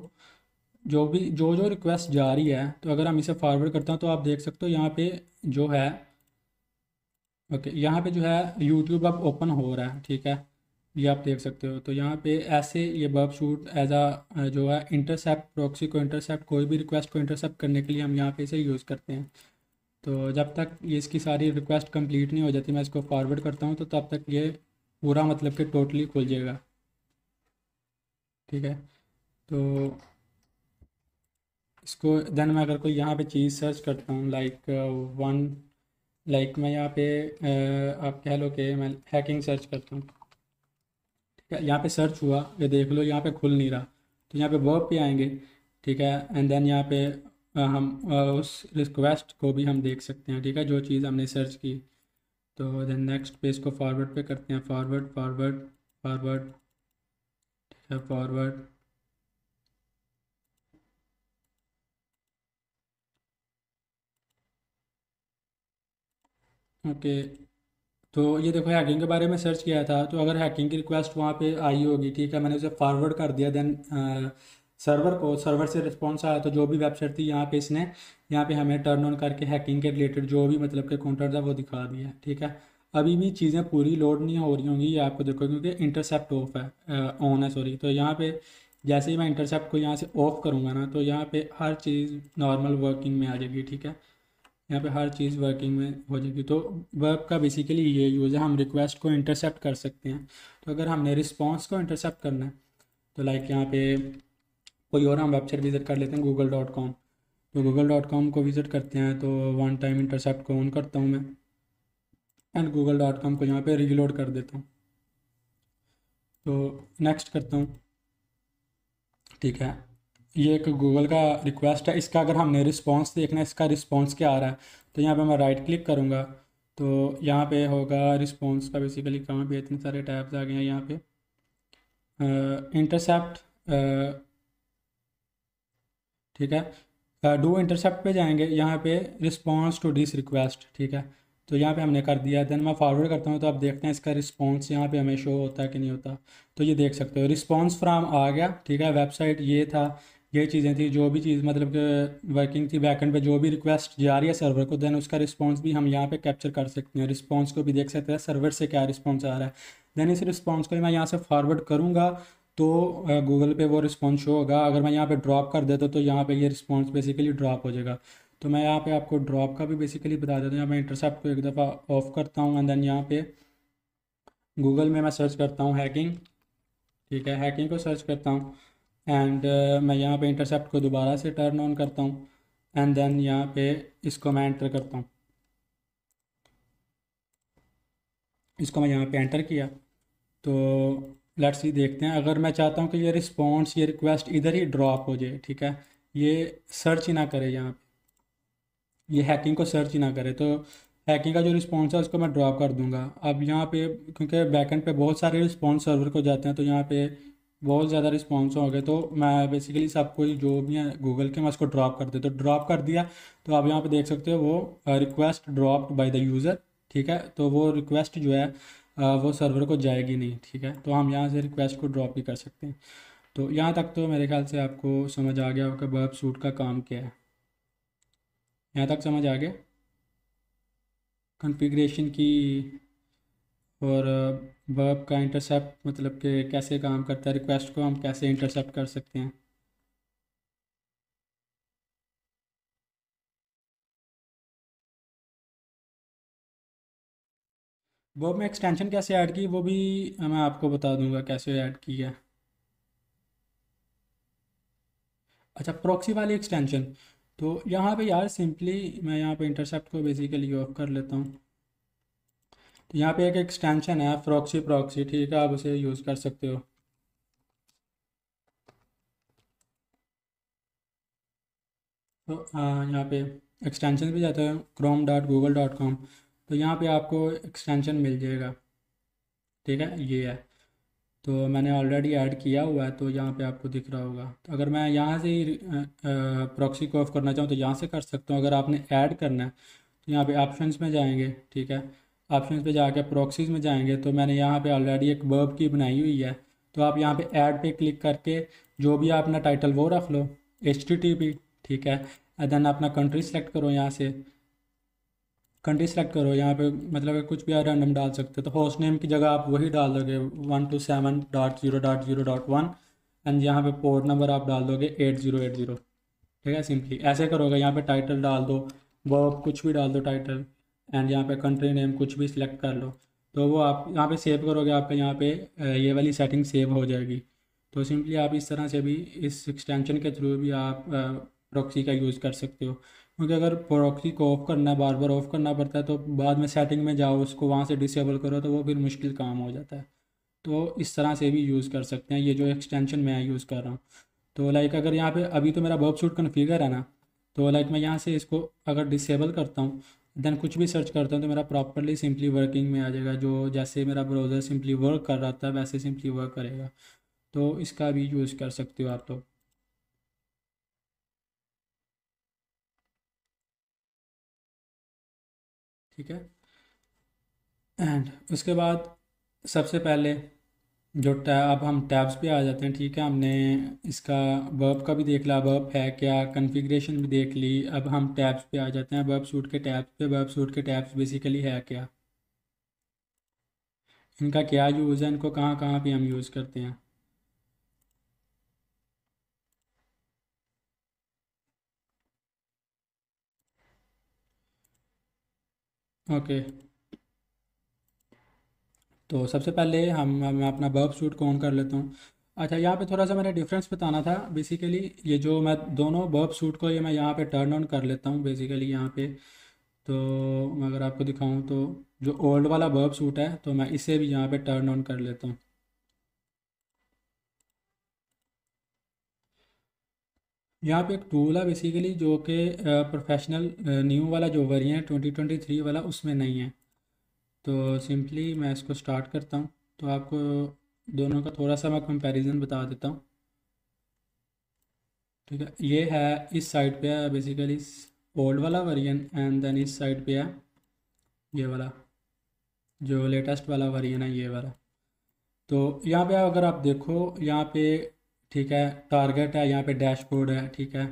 जो भी जो जो रिक्वेस्ट जा रही है, तो अगर हम इसे फॉरवर्ड करते हैं तो आप देख सकते हो यहाँ पे जो है, ओके, यहाँ पे जो है यूट्यूब अब ओपन हो रहा है। ठीक है, ये आप देख सकते हो। तो यहाँ पे ऐसे ये बर्ब शूट एज आ जो है इंटरसेप्ट, प्रॉक्सी को इंटरसेप्ट, कोई भी रिक्वेस्ट को इंटरसेप्ट करने के लिए हम यहाँ पे इसे यूज़ करते हैं। तो जब तक ये इसकी सारी रिक्वेस्ट कंप्लीट नहीं हो जाती, मैं इसको फॉरवर्ड करता हूँ, तो तब तक ये पूरा मतलब कि टोटली खुल जाएगा। ठीक है, तो इसको देन मैं अगर कोई यहाँ पे चीज़ सर्च करता हूँ लाइक वन, लाइक मैं यहाँ पे आप कह लो कि मैं हैकिंग सर्च करता हूँ। ठीक है, यहाँ पे सर्च हुआ, ये देख लो यहाँ पे खुल नहीं रहा। तो यहाँ पे वर्ब पे आएंगे। ठीक है, एंड देन यहाँ पे हम उस रिक्वेस्ट को भी हम देख सकते हैं। ठीक है, जो चीज़ हमने सर्च की। तो देन नेक्स्ट पे इसको फॉरवर्ड पे करते हैं, फॉरवर्ड फॉरवर्ड फॉरवर्ड। ठीक है, फॉरवर्ड। ओके, तो ये देखो हैकिंग के बारे में सर्च किया था, तो अगर हैकिंग की रिक्वेस्ट वहाँ पे आई होगी, ठीक है, मैंने उसे फॉरवर्ड कर दिया, देन सर्वर से रिस्पॉन्स आया, तो जो भी वेबसाइट थी यहाँ पे इसने यहाँ पे हमें टर्न ऑन करके हैकिंग के रिलेटेड जो भी मतलब के कंटेंट था वो दिखा दिया, ठीक है। अभी भी चीज़ें पूरी लोड नहीं हो रही होंगी, ये आपको देखो, क्योंकि इंटरसेप्ट ऑफ है, ऑन है सॉरी। तो यहाँ पे जैसे ही मैं इंटरसेप्ट को यहाँ से ऑफ करूँगा ना, तो यहाँ पे हर चीज़ नॉर्मल वर्किंग में आ जाएगी, ठीक है। यहाँ पे हर चीज़ वर्किंग में हो जाएगी। तो वर्ब का बेसिकली ये यूज़ है, हम रिक्वेस्ट को इंटरसेप्ट कर सकते हैं। तो अगर हमने रिस्पॉन्स को इंटरसेप्ट करना है, तो लाइक यहाँ पे कोई और हम वेबसाइट विजिट कर लेते हैं, google.com। तो google.com को विजिट करते हैं, तो वन टाइम इंटरसेप्ट को ऑन करता हूँ मैं, एंड google.com को यहाँ पे रीलोड कर देता हूँ। तो नेक्स्ट करता हूँ, ठीक है। ये एक गूगल का रिक्वेस्ट है, इसका अगर हमने रिस्पॉन्स देखना है, इसका रिस्पॉन्स क्या आ रहा है, तो यहाँ पे मैं राइट क्लिक करूँगा, तो यहाँ पे होगा रिस्पॉन्स का बेसिकली, कहाँ पे इतने सारे टैब्स आ गए हैं यहाँ पे, इंटरसेप्ट, ठीक है, डू इंटरसेप्ट पे जाएंगे, यहाँ पे रिस्पॉन्स टू दिस रिक्वेस्ट, ठीक है। तो यहाँ पे हमने कर दिया, देन मैं फॉरवर्ड करता हूँ, तो आप देखते हैं इसका रिस्पॉन्स यहाँ पे हमें शो होता है कि नहीं होता। तो ये देख सकते हो, रिस्पॉन्स फ्रॉम आ गया, ठीक है। वेबसाइट ये था, ये चीज़ें थी, जो भी चीज़ मतलब कि वर्किंग थी बैकएंड पे, जो भी रिक्वेस्ट जा रही है सर्वर को, देन उसका रिस्पॉन्स भी हम यहाँ पे कैप्चर कर सकते हैं। रिस्पॉन्स को भी देख सकते हैं सर्वर से क्या रिस्पॉन्स आ रहा है। देन इस रिस्पॉन्स को मैं यहाँ से फॉरवर्ड करूँगा, तो गूगल पे वो रिस्पॉन्स शो होगा। अगर मैं यहाँ पे ड्रॉप कर देता तो यहाँ पे ये रिस्पॉन्स बेसिकली ड्रॉप हो जाएगा। तो मैं यहाँ पे आपको ड्रॉप का भी बेसिकली बता देता हूँ। यहाँ मैं इंटरसेप्ट को एक दफ़ा ऑफ करता हूँ, एंड देन यहाँ पे गूगल में मैं सर्च करता हूँ हैकिंग, ठीक है, हैकिंग को सर्च करता हूँ, एंड मैं यहाँ पे इंटरसेप्ट को दोबारा से टर्न ऑन करता हूँ, एंड देन यहाँ पे इसको मैं एंटर करता हूँ। इसको मैं यहाँ पे एंटर किया, तो लेट्स सी देखते हैं। अगर मैं चाहता हूँ कि ये रिस्पॉन्स, ये रिक्वेस्ट इधर ही ड्रॉप हो जाए, ठीक है, ये सर्च ही ना करे यहाँ पे, ये हैकिंग को सर्च ही ना करे, तो हैकिंग का जो रिस्पॉन्स है उसको मैं ड्रॉप कर दूंगा। अब यहाँ पे क्योंकि बैकएंड पे बहुत सारे रिस्पॉन्स सर्वर को जाते हैं, तो यहाँ पे बहुत ज़्यादा रिस्पॉन्स हो गए, तो मैं बेसिकली सबको जो भी है गूगल के, मैं उसको ड्रॉप कर देता, तो ड्रॉप कर दिया। तो आप यहाँ पे देख सकते हो वो request dropped by the user, ठीक है। तो वो रिक्वेस्ट जो है वो सर्वर को जाएगी नहीं, ठीक है। तो हम यहाँ से रिक्वेस्ट को ड्रॉप भी कर सकते हैं। तो यहाँ तक तो मेरे ख्याल से आपको समझ आ गया होगा वर्ब सूट का काम क्या है। यहाँ तक समझ आ गया कॉन्फ़िगरेशन की, और वर्ब का इंटरसेप्ट मतलब कि कैसे काम करता है, रिक्वेस्ट को हम कैसे इंटरसेप्ट कर सकते हैं। वर्ब में एक्सटेंशन कैसे ऐड की वो भी मैं आपको बता दूंगा कैसे ऐड की है। अच्छा, प्रॉक्सी वाली एक्सटेंशन, तो यहाँ पे यार सिंपली मैं यहाँ पे इंटरसेप्ट को बेसिकली ऑफ कर लेता हूँ। तो यहाँ पे एक एक्सटेंशन है प्रॉक्सी, प्रॉक्सी, ठीक है, आप उसे यूज़ कर सकते हो। तो यहाँ पे एक्सटेंशन भी जाता है chrome.google.com, तो यहाँ पे आपको एक्सटेंशन मिल जाएगा, ठीक है, ये है। तो मैंने ऑलरेडी ऐड किया हुआ है, तो यहाँ पे आपको दिख रहा होगा। तो अगर मैं यहाँ से ही प्रॉक्सी को ऑफ करना चाहूँ तो यहाँ से कर सकता हूँ। अगर आपने ऐड करना है तो यहाँ पे ऑप्शंस में जाएंगे, ठीक है, ऑप्शंस पे जाके प्रॉक्सीज में जाएंगे, तो मैंने यहाँ पे ऑलरेडी एक वर्ब की बनाई हुई है। तो आप यहाँ पे ऐड पे क्लिक करके जो भी अपना टाइटल वो रख लो, HTTP, ठीक है। देन अपना कंट्री सेलेक्ट करो, यहाँ से कंट्री सेलेक्ट करो, यहाँ पे मतलब कि कुछ भी रैंडम डाल सकते हो। तो होस्ट नेम की जगह आप वही डाल दोगे 127.0.0.1, एंड यहाँ पे पोर्ट नंबर आप डाल दोगे 8080, ठीक है। सिंपली ऐसे करोगे, यहाँ पे टाइटल डाल दो, वो कुछ भी डाल दो टाइटल, एंड यहाँ पे कंट्री नेम कुछ भी सिलेक्ट कर लो। तो वो आप यहाँ पे सेव करोगे, आपका यहाँ पे ये वाली सेटिंग सेव हो जाएगी। तो सिंपली आप इस तरह से भी इस एक्सटेंशन के थ्रू भी आप प्रॉक्सी का यूज़ कर सकते हो। क्योंकि अगर प्रॉक्सी को ऑफ करना है, बार बार ऑफ करना पड़ता है, तो बाद में सेटिंग में जाओ, उसको वहाँ से डिसेबल करो, तो वो फिर मुश्किल काम हो जाता है। तो इस तरह से भी यूज़ कर सकते हैं, ये जो एक्सटेंशन मैं यूज़ कर रहा हूँ। तो लाइक अगर यहाँ पे अभी तो मेरा वर्ब सूट कन्फिगर है ना, तो लाइक मैं यहाँ से इसको अगर डिसेबल करता हूँ, देन कुछ भी सर्च करता हूँ, तो मेरा प्रॉपरली सिंपली वर्किंग में आ जाएगा। जो जैसे मेरा ब्राउज़र सिंपली वर्क कर रहा था वैसे सिंपली वर्क करेगा। तो इसका भी यूज़ कर सकते हो आप। तो ठीक है। एंड उसके बाद सबसे पहले जो टैब, अब हम टैब्स पे आ जाते हैं, ठीक है। हमने इसका वर्ब का भी देख लिया, वर्ब है क्या, कॉन्फ़िगरेशन भी देख ली। अब हम टैब्स पे आ जाते हैं, वर्ब सूट के टैब्स पे। वर्ब सूट के टैब्स बेसिकली है क्या, इनका क्या यूज़ है, इनको कहाँ कहाँ पे हम यूज़ करते हैं। ओके, तो सबसे पहले मैं अपना वर्ब सूट को ऑन कर लेता हूँ। अच्छा, यहाँ पे थोड़ा सा मैंने डिफरेंस बताना था बेसिकली। ये जो मैं दोनों वर्ब सूट को ये मैं यहाँ पे टर्न ऑन कर लेता हूँ बेसिकली यहाँ पे। तो मैं अगर आपको दिखाऊँ तो जो ओल्ड वाला वर्ब सूट है तो मैं इसे भी यहाँ पे टर्न ऑन कर लेता हूँ। यहाँ पे एक टूल है बेसिकली जो कि प्रोफेशनल न्यू वाला जो वर्जन है 2023 वाला उसमें नहीं है। तो सिंपली मैं इसको स्टार्ट करता हूँ, तो आपको दोनों का थोड़ा सा मैं कंपैरिजन बता देता हूँ। ठीक है, ये है इस साइड पे है बेसिकली ओल्ड वाला वर्जन, एंड देन इस साइड पे है ये वाला जो लेटेस्ट वाला वर्जन है, ये वाला। तो यहाँ पे अगर आप देखो यहाँ पे, ठीक है, टारगेट है, यहाँ पे डैशबोर्ड है, ठीक है।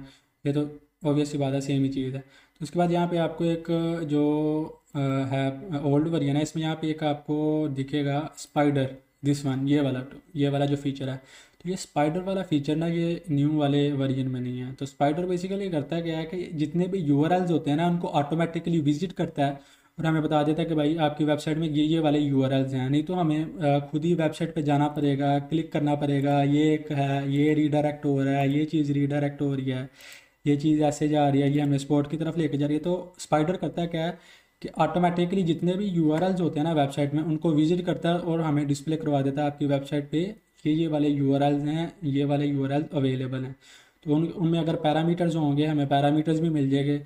ये तो ऑब्वियस सी बात है, सेम ही चीज़ है। तो उसके बाद यहाँ पे आपको एक जो है ओल्ड वर्जन है, इसमें यहाँ पे एक आपको दिखेगा स्पाइडर, दिस वन, ये वाला जो फीचर है। तो ये स्पाइडर वाला फीचर ना ये न्यू वाले वर्जन में नहीं है। तो स्पाइडर बेसिकली करता है क्या है कि जितने भी यूआरएल्स होते हैं ना उनको ऑटोमेटिकली विजिट करता है और हमें बता देता है कि भाई आपकी वेबसाइट में ये वाले यूआरएल्स हैं। नहीं तो हमें खुद ही वेबसाइट पे जाना पड़ेगा, क्लिक करना पड़ेगा, ये एक है, ये रीडायरेक्ट हो रहा है, ये चीज़ रीडायरेक्ट हो रही है, ये चीज़ ऐसे जा रही है, ये हमें स्पॉट की तरफ लेके जा रही है। तो स्पाइडर करता है क्या है कि ऑटोमेटिकली जितने भी यूआरएल्स होते हैं ना वेबसाइट में उनको विजिट करता है और हमें डिस्प्ले करवा देता है आपकी वेबसाइट पे कि ये वाले यूआरएल्स हैं, ये वाले यूआरएल्स अवेलेबल हैं। तो उनमें अगर पैरामीटर्स होंगे, हमें पैरामीटर्स भी मिल जाएंगे,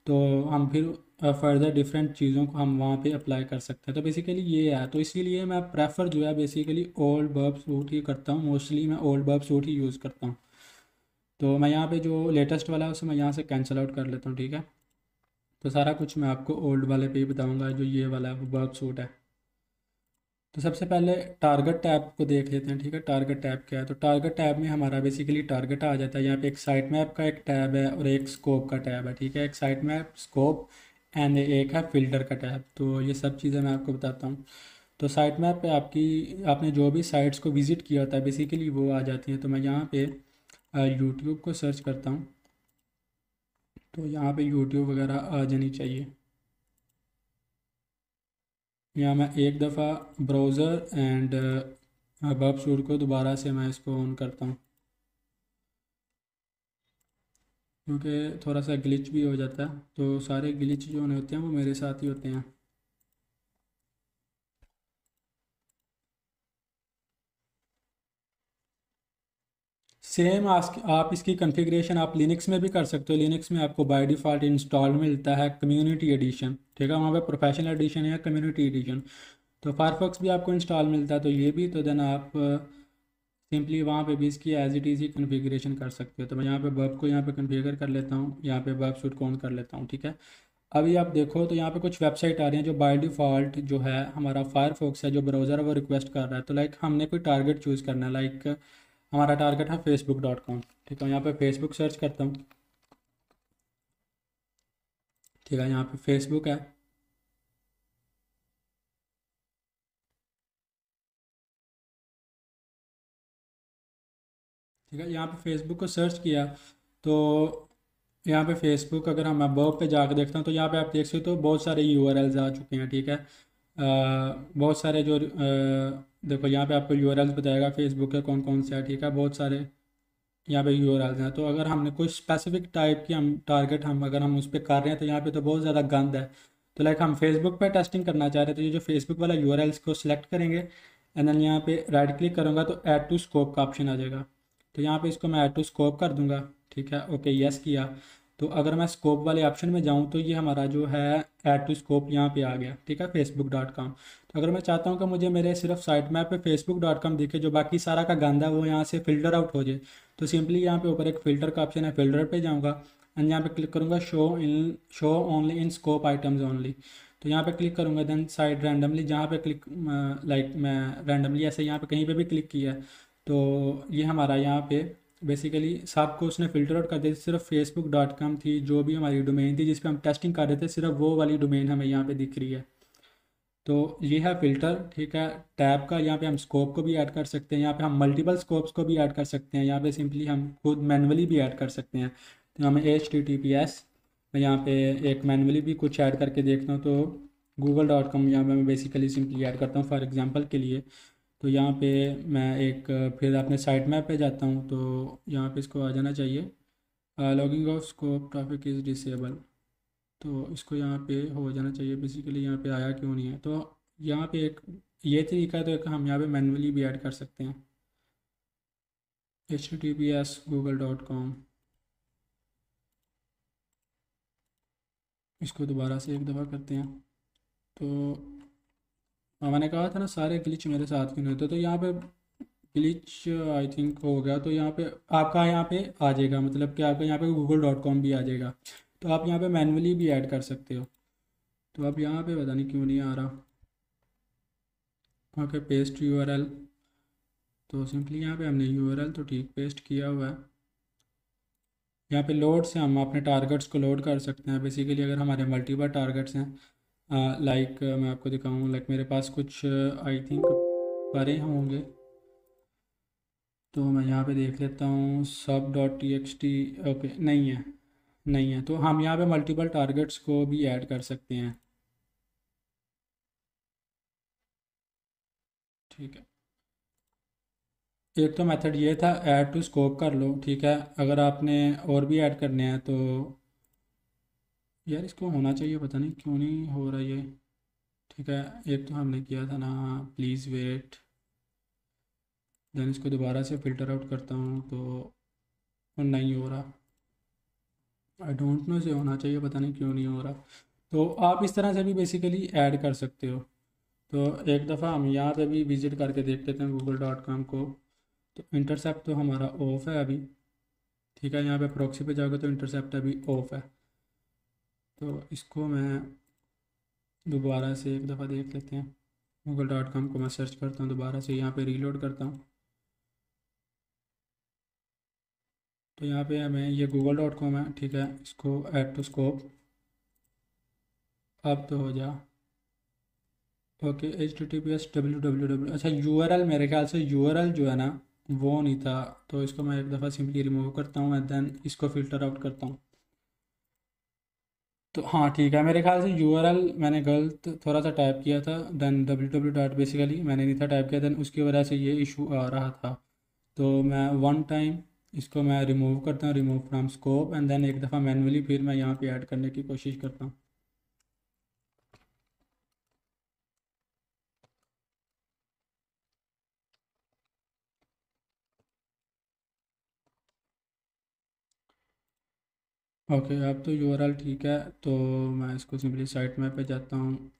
तो हम फिर फर्दर डिफरेंट चीज़ों को हम वहाँ पे अप्लाई कर सकते हैं। तो बेसिकली ये है, तो इसीलिए मैं प्रेफर जो है बेसिकली ओल्ड वर्ब सूट ही करता हूँ। मोस्टली मैं ओल्ड वर्ब सूट ही यूज़ करता हूँ। तो मैं यहाँ पे जो लेटेस्ट वाला है उसे मैं यहाँ से कैंसिल आउट कर लेता हूँ, ठीक है। तो सारा कुछ मैं आपको ओल्ड वाले पे ही बताऊँगा, जो ये वाला वर्ब सूट है। तो सबसे पहले टारगेट टैब को देख लेते हैं, ठीक है। टारगेट टैब क्या है, तो टारगेट टैब में हमारा बेसिकली टारगेट आ जाता है। यहाँ पे एक साइट मैप का एक टैब है और एक स्कोप का टैब है, ठीक है। एक साइट मैप, स्कोप एंड एक है फिल्टर का टैब। तो ये सब चीज़ें मैं आपको बताता हूँ। तो साइट मैप पे आपने जो भी साइट्स को विज़िट किया होता है बेसिकली वो आ जाती हैं। तो मैं यहाँ पे यूट्यूब को सर्च करता हूँ, तो यहाँ पे यूट्यूब वगैरह आ जानी चाहिए। यहाँ मैं एक दफ़ा ब्राउज़र एंड वेब सूट को दोबारा से मैं इसको ऑन करता हूँ, क्योंकि थोड़ा सा ग्लिच भी हो जाता है। तो सारे ग्लिच जो होने होते हैं वो मेरे साथ ही होते हैं। सेम आप इसकी कॉन्फ़िगरेशन आप लिनक्स में भी कर सकते हो। लिनक्स में आपको बाय डिफ़ॉल्ट इंस्टॉल मिलता है कम्युनिटी एडिशन, ठीक है। वहाँ पे प्रोफेशनल एडिशन या कम्युनिटी एडिशन। तो फायरफॉक्स भी आपको इंस्टॉल मिलता है, तो ये भी, तो देन आप सिंपली वहाँ पे भी इसकी एज इट इज़ ही कन्फिग्रेशन कर सकते हो। तो मैं यहाँ पे वर्ब को यहाँ पे कन्फिगर कर लेता हूँ, यहाँ पे वर्ब सूट को ऑन कर लेता हूँ, ठीक है। अभी आप देखो तो यहाँ पे कुछ वेबसाइट आ रही हैं जो बाय डिफ़ॉल्ट जो है हमारा फायरफॉक्स है जो ब्राउज़र है वो रिक्वेस्ट कर रहा है। तो लाइक हमने कोई टारगेट चूज़ करना है, लाइक हमारा टारगेट है facebook.com, ठीक है। यहाँ पे फेसबुक सर्च करता हूँ, ठीक है। यहाँ पे फेसबुक है, ठीक है। यहाँ पे फेसबुक को सर्च किया तो यहाँ पे फेसबुक, अगर हम वर्ब पे जाकर देखता हूँ तो यहाँ पे आप देख सकते हो बहुत सारे यूआरएल्स आ चुके हैं, ठीक है। बहुत सारे जो देखो यहाँ पे आपको यूआरएल्स बताएगा फेसबुक के कौन कौन से है, ठीक है। बहुत सारे यहाँ पे यूआरएल्स हैं। तो अगर हमने कोई स्पेसिफिक टाइप की हम टारगेट हम अगर हम उस पर कर रहे हैं तो यहाँ पे तो बहुत ज़्यादा गंद है। तो लाइक हम फेसबुक पे टेस्टिंग करना चाह रहे हैं, तो ये जो फेसबुक वाला यूआरएल्स को सिलेक्ट करेंगे एंड देन यहाँ पे राइट क्लिक करूँगा तो ऐड टू स्कोप का ऑप्शन आ जाएगा। तो यहाँ पे इसको मैं ऐड टू स्कोप कर दूंगा, ठीक है। ओके, यस किया। तो अगर मैं स्कोप वाले ऑप्शन में जाऊँ तो ये हमारा जो है ऐड टू स्कोप यहाँ पे आ गया, ठीक है, facebook.com। तो अगर मैं चाहता हूँ कि मुझे मेरे सिर्फ साइट मैप पे facebook.com दिखे, जो बाकी सारा का गंदा वो यहाँ से फिल्टर आउट हो जाए, तो सिंपली यहाँ पे ऊपर एक फ़िल्टर का ऑप्शन है, फ़िल्टर पे जाऊँगा एंड यहाँ पे क्लिक करूँगा show only in scope items only. तो यहाँ पे क्लिक करूँगा, देन साइट रैंडमली जहाँ पे क्लिक लाइक मैं रैंडमली ऐसे यहाँ पे कहीं पे भी क्लिक किया है तो ये हमारा यहाँ पे बेसिकली सबको उसने फ़िल्टर आउट कर दिया। सिर्फ facebook.com थी जो भी हमारी डोमेन थी जिस पे हम टेस्टिंग कर रहे थे, सिर्फ वो वाली डोमेन हमें यहाँ पे दिख रही है। तो ये है फ़िल्टर, ठीक है। टैब का यहाँ पे हम स्कोप को भी ऐड कर सकते हैं, यहाँ पे हम मल्टीपल स्कोप्स को भी ऐड कर सकते हैं, यहाँ पे सिंपली हम खुद मैनुअली भी ऐड कर सकते हैं। तो हमें HTTPS मैं यहाँ पे एक मैनुअली भी कुछ ऐड करके देखता हूँ। तो google.com यहाँ पे मैं बेसिकली सिंपली ऐड करता हूँ फॉर एग्जांपल के लिए। तो यहाँ पे मैं एक फिर अपने साइट मैप पे जाता हूँ, तो यहाँ पे इसको आ जाना चाहिए logging off scope traffic is disable. तो इसको यहाँ पे हो जाना चाहिए, बेसिकली यहाँ पे आया क्यों नहीं है। तो यहाँ पे एक ये तरीका है, तो एक हम यहाँ पे मैनुअली भी ऐड कर सकते हैं HTTPS google.com। इसको दोबारा से एक दफ़ा करते हैं। तो मैंने कहा था ना सारे ग्लिच मेरे साथ क्यों नहीं होते, तो यहाँ पे ग्लिच आई थिंक हो गया। तो यहाँ पे आपका यहाँ पे आ जाएगा, मतलब कि आपका यहाँ पे google.com भी आ जाएगा। तो आप यहाँ पे मैनुअली भी ऐड कर सकते हो। तो अब यहाँ पे पता नहीं क्यों नहीं आ रहा। Okay, paste URL। तो सिंपली यहाँ पे हमने URL तो ठीक पेस्ट किया हुआ है। यहाँ पे लोड से हम अपने टारगेट्स को लोड कर सकते हैं। बेसिकली अगर हमारे मल्टीपल टारगेट्स हैं, लाइक मैं आपको दिखाऊँ, लाइक मेरे पास कुछ आई थिंक परे होंगे, तो मैं यहाँ पे देख लेता हूँ sub.txt। ओके, नहीं है, नहीं है। तो हम यहाँ पे मल्टीपल टारगेट्स को भी ऐड कर सकते हैं, ठीक है। एक तो मेथड ये था ऐड टू स्कोप कर लो, ठीक है। अगर आपने और भी ऐड करने हैं तो यार इसको होना चाहिए, पता नहीं क्यों नहीं हो रहा ये, ठीक है। एक तो हमने किया था ना, प्लीज़ वेट। देन इसको दोबारा से फ़िल्टर आउट करता हूँ तो नहीं हो रहा। आई डोंट नो, से होना चाहिए, पता नहीं क्यों नहीं हो रहा। तो आप इस तरह से भी बेसिकली ऐड कर सकते हो। तो एक दफ़ा हम यहाँ पे भी विज़िट करके देख लेते हैं google.com को। तो इंटरसेप्ट तो हमारा ऑफ है अभी, ठीक है। यहाँ पे प्रॉक्सी पे जाओगे तो इंटरसेप्ट अभी ऑफ है। तो इसको मैं दोबारा से एक दफ़ा देख लेते हैं। google.com को मैं सर्च करता हूँ दोबारा से, यहाँ पे रीलोड करता हूँ। तो यहाँ पे हमें ये google.com है, ठीक है। इसको ऐड टू स्कोप अब तो हो जा। ओके, HTTPS अच्छा URL, मेरे ख्याल से URL जो है ना वो नहीं था। तो इसको मैं एक दफ़ा सिंपली रिमूव करता हूँ एंड देन इसको फ़िल्टर आउट करता हूँ। तो हाँ ठीक है, मेरे ख्याल से URL मैंने गलत थोड़ा सा टाइप किया था, देन www डॉट बेसिकली मैंने नहीं था टाइप किया, देन उसकी वजह से ये इशू आ रहा था। तो मैं वन टाइम इसको मैं रिमूव करता हूँ, remove from scope, and then एक दफ़ा मैनुअली फिर मैं यहाँ पे ऐड करने की कोशिश करता हूँ। ओके, अब तो URL ठीक है। तो मैं इसको सिंपली साइट मैप पे जाता हूँ,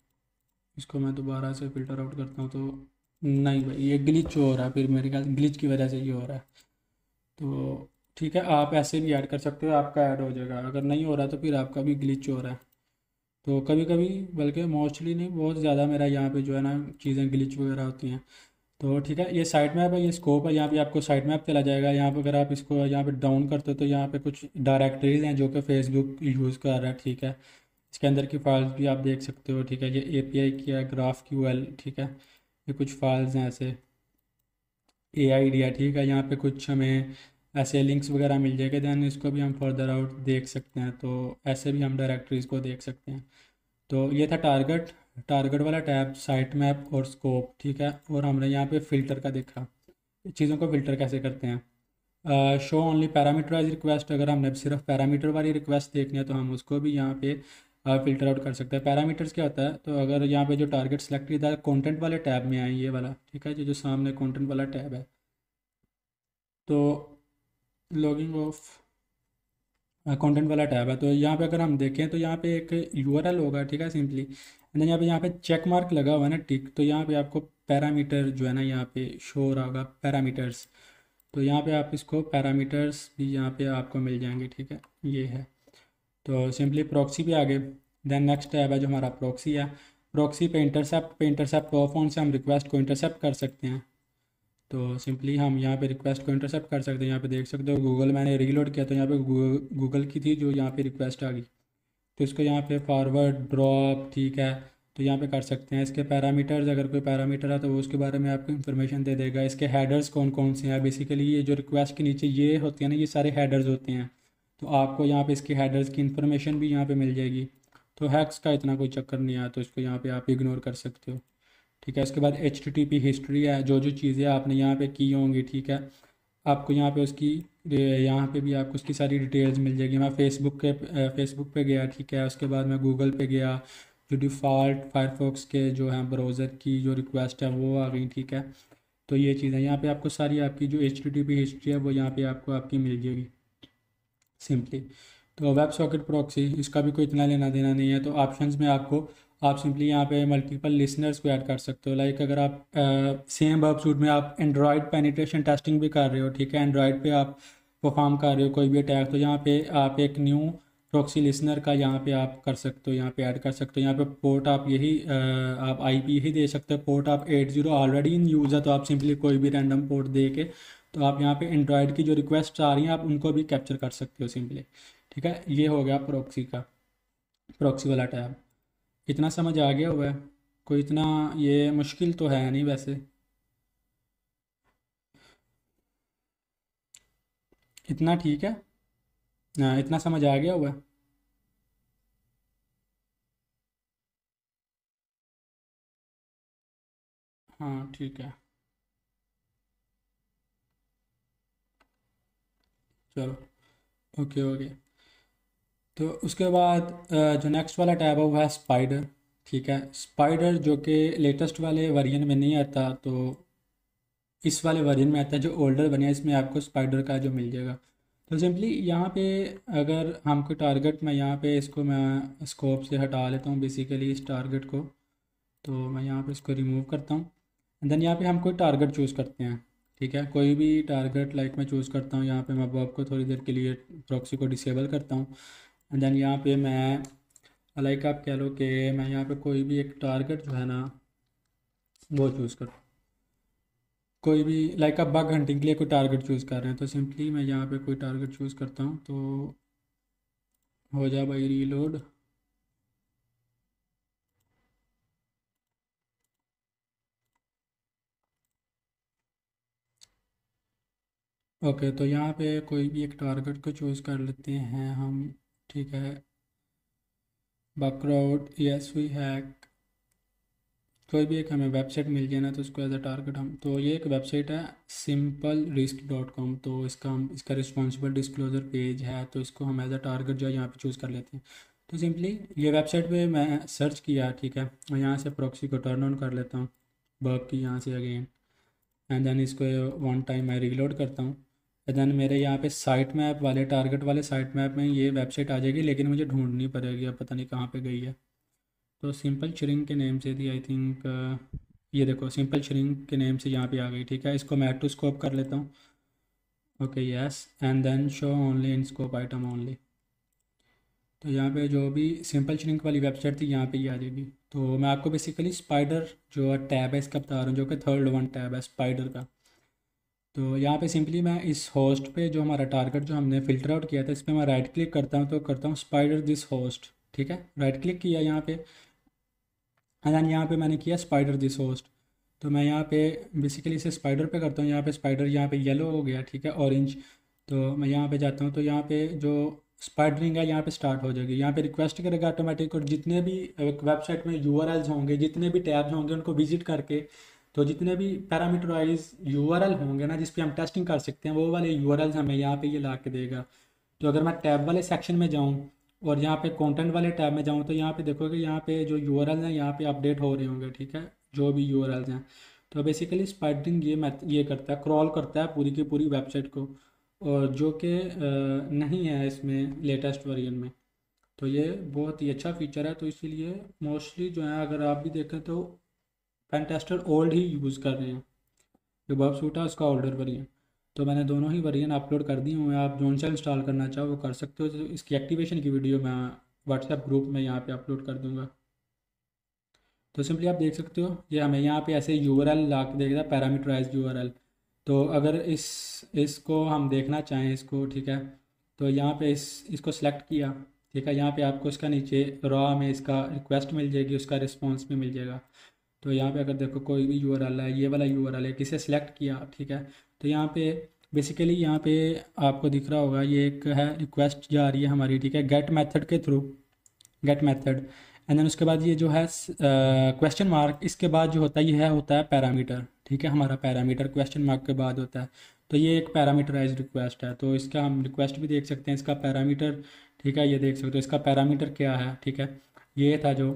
इसको मैं दोबारा से फ़िल्टर आउट करता हूँ। तो नहीं भाई, ये ग्लिच हो रहा है, फिर मेरे ख्याल ग्लिच की वजह से ये हो रहा है। तो ठीक है, आप ऐसे भी ऐड कर सकते हो, आपका ऐड हो जाएगा। अगर नहीं हो रहा तो फिर आपका भी ग्लिच हो रहा है। तो कभी कभी, बल्कि मोस्टली नहीं, बहुत ज़्यादा मेरा यहाँ पे जो है ना चीज़ें ग्लिच वगैरह होती हैं। तो ठीक है, ये साइट मैप है, ये स्कोप है। यहाँ पे आपको साइट मैप चला जाएगा। यहाँ पे अगर आप इसको यहाँ पे डाउन करते हो तो यहाँ पे कुछ डायरेक्टरीज हैं जो कि फेसबुक यूज़ कर रहा है, ठीक है। इसके अंदर की फाइल्स भी आप देख सकते हो, ठीक है। ये API की है, GraphQL, ठीक है। ये कुछ फाइल्स हैं ऐसे, AIDA, ठीक है। यहाँ पे कुछ हमें ऐसे लिंक्स वगैरह मिल जाएंगे, दैन इसको भी हम फर्दर आउट देख सकते हैं। तो ऐसे भी हम डायरेक्टरीज़ को देख सकते हैं। तो ये था टारगेट, टारगेट वाला टैब, साइट मैप और स्कोप, ठीक है। और हमने यहाँ पे फ़िल्टर का देखा, चीज़ों को फ़िल्टर कैसे करते हैं। शो ओनली पैरामीटराइज रिक्वेस्ट, अगर हमने सिर्फ पैरामीटर वाली रिक्वेस्ट देखनी है तो हम उसको भी यहाँ पे फ़िल्टर आउट कर सकते हैं। पैरामीटर्स क्या होता है, तो अगर यहाँ पे जो टारगेट सेलेक्ट किया है कंटेंट वाले टैब में आए, ये वाला, ठीक है। जो जो सामने कंटेंट वाला टैब है, तो लॉगिंग ऑफ कंटेंट वाला टैब है। तो यहाँ पे अगर हम देखें तो यहाँ पे एक URL होगा, ठीक है, सिंपली। एंड यहाँ पे चेक मार्क लगा हुआ है ना, टिक। तो यहाँ पे आपको पैरामीटर जो है ना यहाँ पे शो हो रहा होगा, पैरामीटर्स। तो यहाँ पे आप इसको पैरामीटर्स भी यहाँ पे आपको मिल जाएंगे, ठीक है। ये है। तो सिंपली प्रॉक्सी पे आ गए, देन नेक्स्ट टैब है जो हमारा प्रॉक्सी है। प्रॉक्सी पे इंटरसेप्ट फोन से हम रिक्वेस्ट को इंटरसेप्ट कर सकते हैं। तो सिंपली हम यहाँ पे रिक्वेस्ट को इंटरसेप्ट कर सकते हैं। यहाँ पे देख सकते हो गूगल मैंने रीलोड किया तो यहाँ पे गूगल की थी जो यहाँ पे रिक्वेस्ट आ गई, तो इसको यहाँ पे फॉरवर्ड ड्रॉप, ठीक है, तो यहाँ पे कर सकते हैं। इसके पैरामीटर्स, अगर कोई पैरामीटर है तो वो उसके बारे में आपको इन्फॉर्मेशन दे देगा। इसके हेडर्स कौन कौन से हैं, बेसिकली ये जो रिक्वेस्ट के नीचे ये होते हैं ना, ये सारे हेडर्स होते हैं, तो आपको यहाँ पे इसके हेडर्स की इन्फॉर्मेशन भी यहाँ पे मिल जाएगी। तो हैक्स का इतना कोई चक्कर नहीं आया, तो इसको यहाँ पे आप इग्नोर कर सकते हो, ठीक है। उसके बाद HTTP हिस्ट्री है, जो जो चीज़ें आपने यहाँ पे की होंगी, ठीक है, आपको यहाँ पे उसकी यहाँ पे भी आपको उसकी सारी डिटेल्स मिल जाएगी। मैं फेसबुक पे गया, ठीक है, उसके बाद मैं गूगल पे गया, जो डिफ़ॉल्ट फायरफॉक्स के जो हैं ब्राउज़र की जो रिक्वेस्ट है वो आ गई, ठीक है। तो ये चीज़ें यहाँ पे आपको सारी आपकी जो HTTP हिस्ट्री है वो यहाँ पे आपको आपकी मिल जाएगी सिंपली। तो वेब सॉकेट प्रॉक्सी, इसका भी कोई इतना लेना देना नहीं है। तो ऑप्शंस में आपको आप सिंपली यहाँ पे मल्टीपल लिसनर्स को ऐड कर सकते हो। लाइक अगर आप सेम वर्ब सूट में आप एंड्रॉयड पेनिट्रेशन टेस्टिंग भी कर रहे हो, ठीक है, एंड्रॉयड पे आप परफॉर्म कर रहे हो कोई भी अटैक, तो यहाँ पे आप एक न्यू प्रॉक्सी लिसनर का यहाँ पे आप कर सकते हो, यहाँ पे ऐड कर सकते हो। यहाँ पे पोर्ट आप यही आप IP यही दे सकते हो। पोर्ट आप 80 ऑलरेडी इन यूज़ है, तो आप सिंपली कोई भी रैंडम पोर्ट दे के तो आप यहाँ पे एंड्रॉयड की जो रिक्वेस्ट आ रही हैं आप उनको भी कैप्चर कर सकते हो सिंपली, ठीक है। ये हो गया प्रॉक्सी का, प्रॉक्सी वाला टैब। इतना समझ आ गया हुआ है, कोई इतना ये मुश्किल तो है नहीं वैसे। इतना ठीक है। हाँ, इतना समझ आ गया हुआ है। हाँ ठीक है, चलो, ओके ओके। तो उसके बाद जो नेक्स्ट वाला टैब है वो है स्पाइडर, ठीक है। स्पाइडर जो कि लेटेस्ट वाले वर्जन में नहीं आता, तो इस वाले वर्जन में आता है जो ओल्डर बने हैं, इसमें आपको स्पाइडर का जो मिल जाएगा। तो सिंपली यहाँ पे अगर हमको टारगेट में यहाँ पे इसको मैं स्कोप से हटा लेता हूँ बेसिकली इस टारगेट को, तो मैं यहाँ पे इसको रिमूव करता हूँ। देन यहाँ पे हम कोई टारगेट चूज़ करते हैं, ठीक है, कोई भी टारगेट लाइक मैं चूज़ करता हूँ। यहाँ पे मैं बॉब को थोड़ी देर के लिए प्रॉक्सी को डिसेबल करता हूँ। एंड देन यहाँ पे मैं लाइक आप कह लो कि मैं यहाँ पे कोई भी एक टारगेट जो है ना वो चूज़ कर, कोई भी लाइक आप बग हंटिंग के लिए कोई टारगेट चूज़ कर रहे हैं, तो सिंपली मैं यहाँ पे कोई टारगेट चूज़ करता हूँ। तो हो जा भाई रीलोड। ओके, तो यहाँ पे कोई भी एक टारगेट को चूज़ कर लेते हैं हम, ठीक है। बकराउड, यस वी हैक, कोई भी एक हमें वेबसाइट मिल जाए ना तो उसको एज अ टारगेट हम, तो ये एक वेबसाइट है simplerisk.com, तो इसका हम इसका रिस्पॉन्सिबल डिस्क्लोजर पेज है, तो इसको हम एज अ टारगेट जो है यहाँ पे चूज़ कर लेते हैं। तो सिंपली ये वेबसाइट पे मैं सर्च किया, ठीक है, और यहाँ से प्रॉक्सी को टर्न ऑन कर लेता हूँ, वर्क की यहाँ से अगेन, एंड देन इसको वन टाइम मैं रीलोड करता हूँ। एंड देन मेरे यहाँ पे साइट मैप वाले टारगेट वाले साइट मैप में ये वेबसाइट आ जाएगी, लेकिन मुझे ढूंढनी पड़ेगी, अब पता नहीं कहाँ पे गई है। तो सिंपल श्रिंक के नेम से थी आई थिंक, ये देखो सिंपल श्रिंक के नेम से यहाँ पे आ गई, ठीक है। इसको मैं ऐड टू स्कोप कर लेता हूँ, okay yes, and then show only in scope item only. तो यहाँ पे जो भी सिंपल श्रिंक वाली वेबसाइट थी यहाँ पे ही आ जाएगी। तो मैं आपको बेसिकली स्पाइडर जो टैब है इसका बता रहा हूँ, जो कि थर्ड वन टैब है स्पाइडर का। तो यहाँ पे सिंपली मैं इस होस्ट पे जो हमारा टारगेट जो हमने फ़िल्टर आउट किया था इस पर मैं राइट क्लिक करता हूँ, तो करता हूँ स्पाइडर दिस होस्ट, ठीक है, राइट क्लिक किया यहाँ पे, एंड देन यहाँ पे मैंने किया स्पाइडर दिस होस्ट। तो मैं यहाँ पे बेसिकली इसे स्पाइडर पे करता हूँ, यहाँ पे स्पाइडर यहाँ पे येलो हो गया, ठीक है, ऑरेंज। तो मैं यहाँ पे जाता हूँ, तो यहाँ पे जो स्पाइडरिंग है यहाँ पे स्टार्ट हो जाएगी, यहाँ पे रिक्वेस्ट करेगा ऑटोमेटिक, और जितने भी वेबसाइट में URLs होंगे, जितने भी टैब्स होंगे उनको विजिट करके, तो जितने भी पैरामीटर वाइज URL होंगे ना जिस पे हम टेस्टिंग कर सकते हैं वो वाले URLs हमें यहाँ पे ये ला के देगा। तो अगर मैं टैब वाले सेक्शन में जाऊँ और यहाँ पे कंटेंट वाले टैब में जाऊँ, तो यहाँ पे देखोगे यहाँ पे जो URL हैं यहाँ पे अपडेट हो रहे होंगे, ठीक है, जो भी URLs हैं। तो बेसिकली स्पाइडरिंग ये करता है, क्रॉल करता है पूरी की पूरी वेबसाइट को, और जो कि नहीं है इसमें लेटेस्ट वर्जन में। तो ये बहुत ही अच्छा फीचर है, तो इसीलिए मोस्टली जो है अगर आप भी देखें तो पेन टेस्टर ओल्ड ही यूज़ कर रहे हैं। जो बब सूट है उसका ओल्डर वर्जन, तो मैंने दोनों ही वर्जन अपलोड कर दिए हुए हैं। आप जोन सा इंस्टॉल करना चाहो वो कर सकते हो। तो इसकी एक्टिवेशन की वीडियो मैं व्हाट्सएप ग्रुप में यहाँ पे अपलोड कर दूँगा। तो सिंपली आप देख सकते हो ये हमें यहाँ पे ऐसे यूआरएल ला के देगा, पैरामीटराइज्ड यूआरएल। तो अगर इसको हम देखना चाहें इसको, ठीक है, तो यहाँ पे इसको सेलेक्ट किया, ठीक है, यहाँ पे आपको इसका नीचे रॉ में इसका रिक्वेस्ट मिल जाएगी, उसका रिस्पॉन्स भी मिल जाएगा। तो यहाँ पे अगर देखो कोई भी यूआरएल है, ये वाला यूआरएल है, किसे सिलेक्ट किया, ठीक है, तो यहाँ पे बेसिकली यहाँ पे आपको दिख रहा होगा ये एक है रिक्वेस्ट जा रही है हमारी, ठीक है, गेट मेथड के through, get method. And then उसके बाद ये जो है क्वेश्चन मार्क, इसके बाद जो होता है ये है होता है पैरामीटर, ठीक है, हमारा पैरामीटर क्वेश्चन मार्क के बाद होता है। तो ये एक पैरामीटराइज्ड रिक्वेस्ट है, तो इसका हम रिक्वेस्ट भी देख सकते हैं, इसका पैरामीटर, ठीक है, ये देख सकते हो इसका पैरामीटर क्या है, ठीक है, ये था जो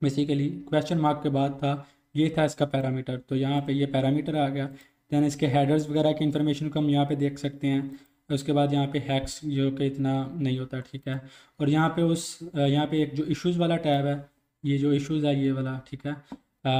बेसिकली क्वेश्चन मार्क के बाद था, ये था इसका पैरामीटर। तो यहाँ पे ये पैरामीटर आ गया। दैन इसके हेडर्स वगैरह की इन्फॉर्मेशन को हम यहाँ पे देख सकते हैं। उसके बाद यहाँ पे हैक्स जो कि इतना नहीं होता, ठीक है। और यहाँ पे यहाँ पे एक जो इश्यूज़ वाला टैब है, ये जो इश्यूज़ है ये वाला, ठीक है,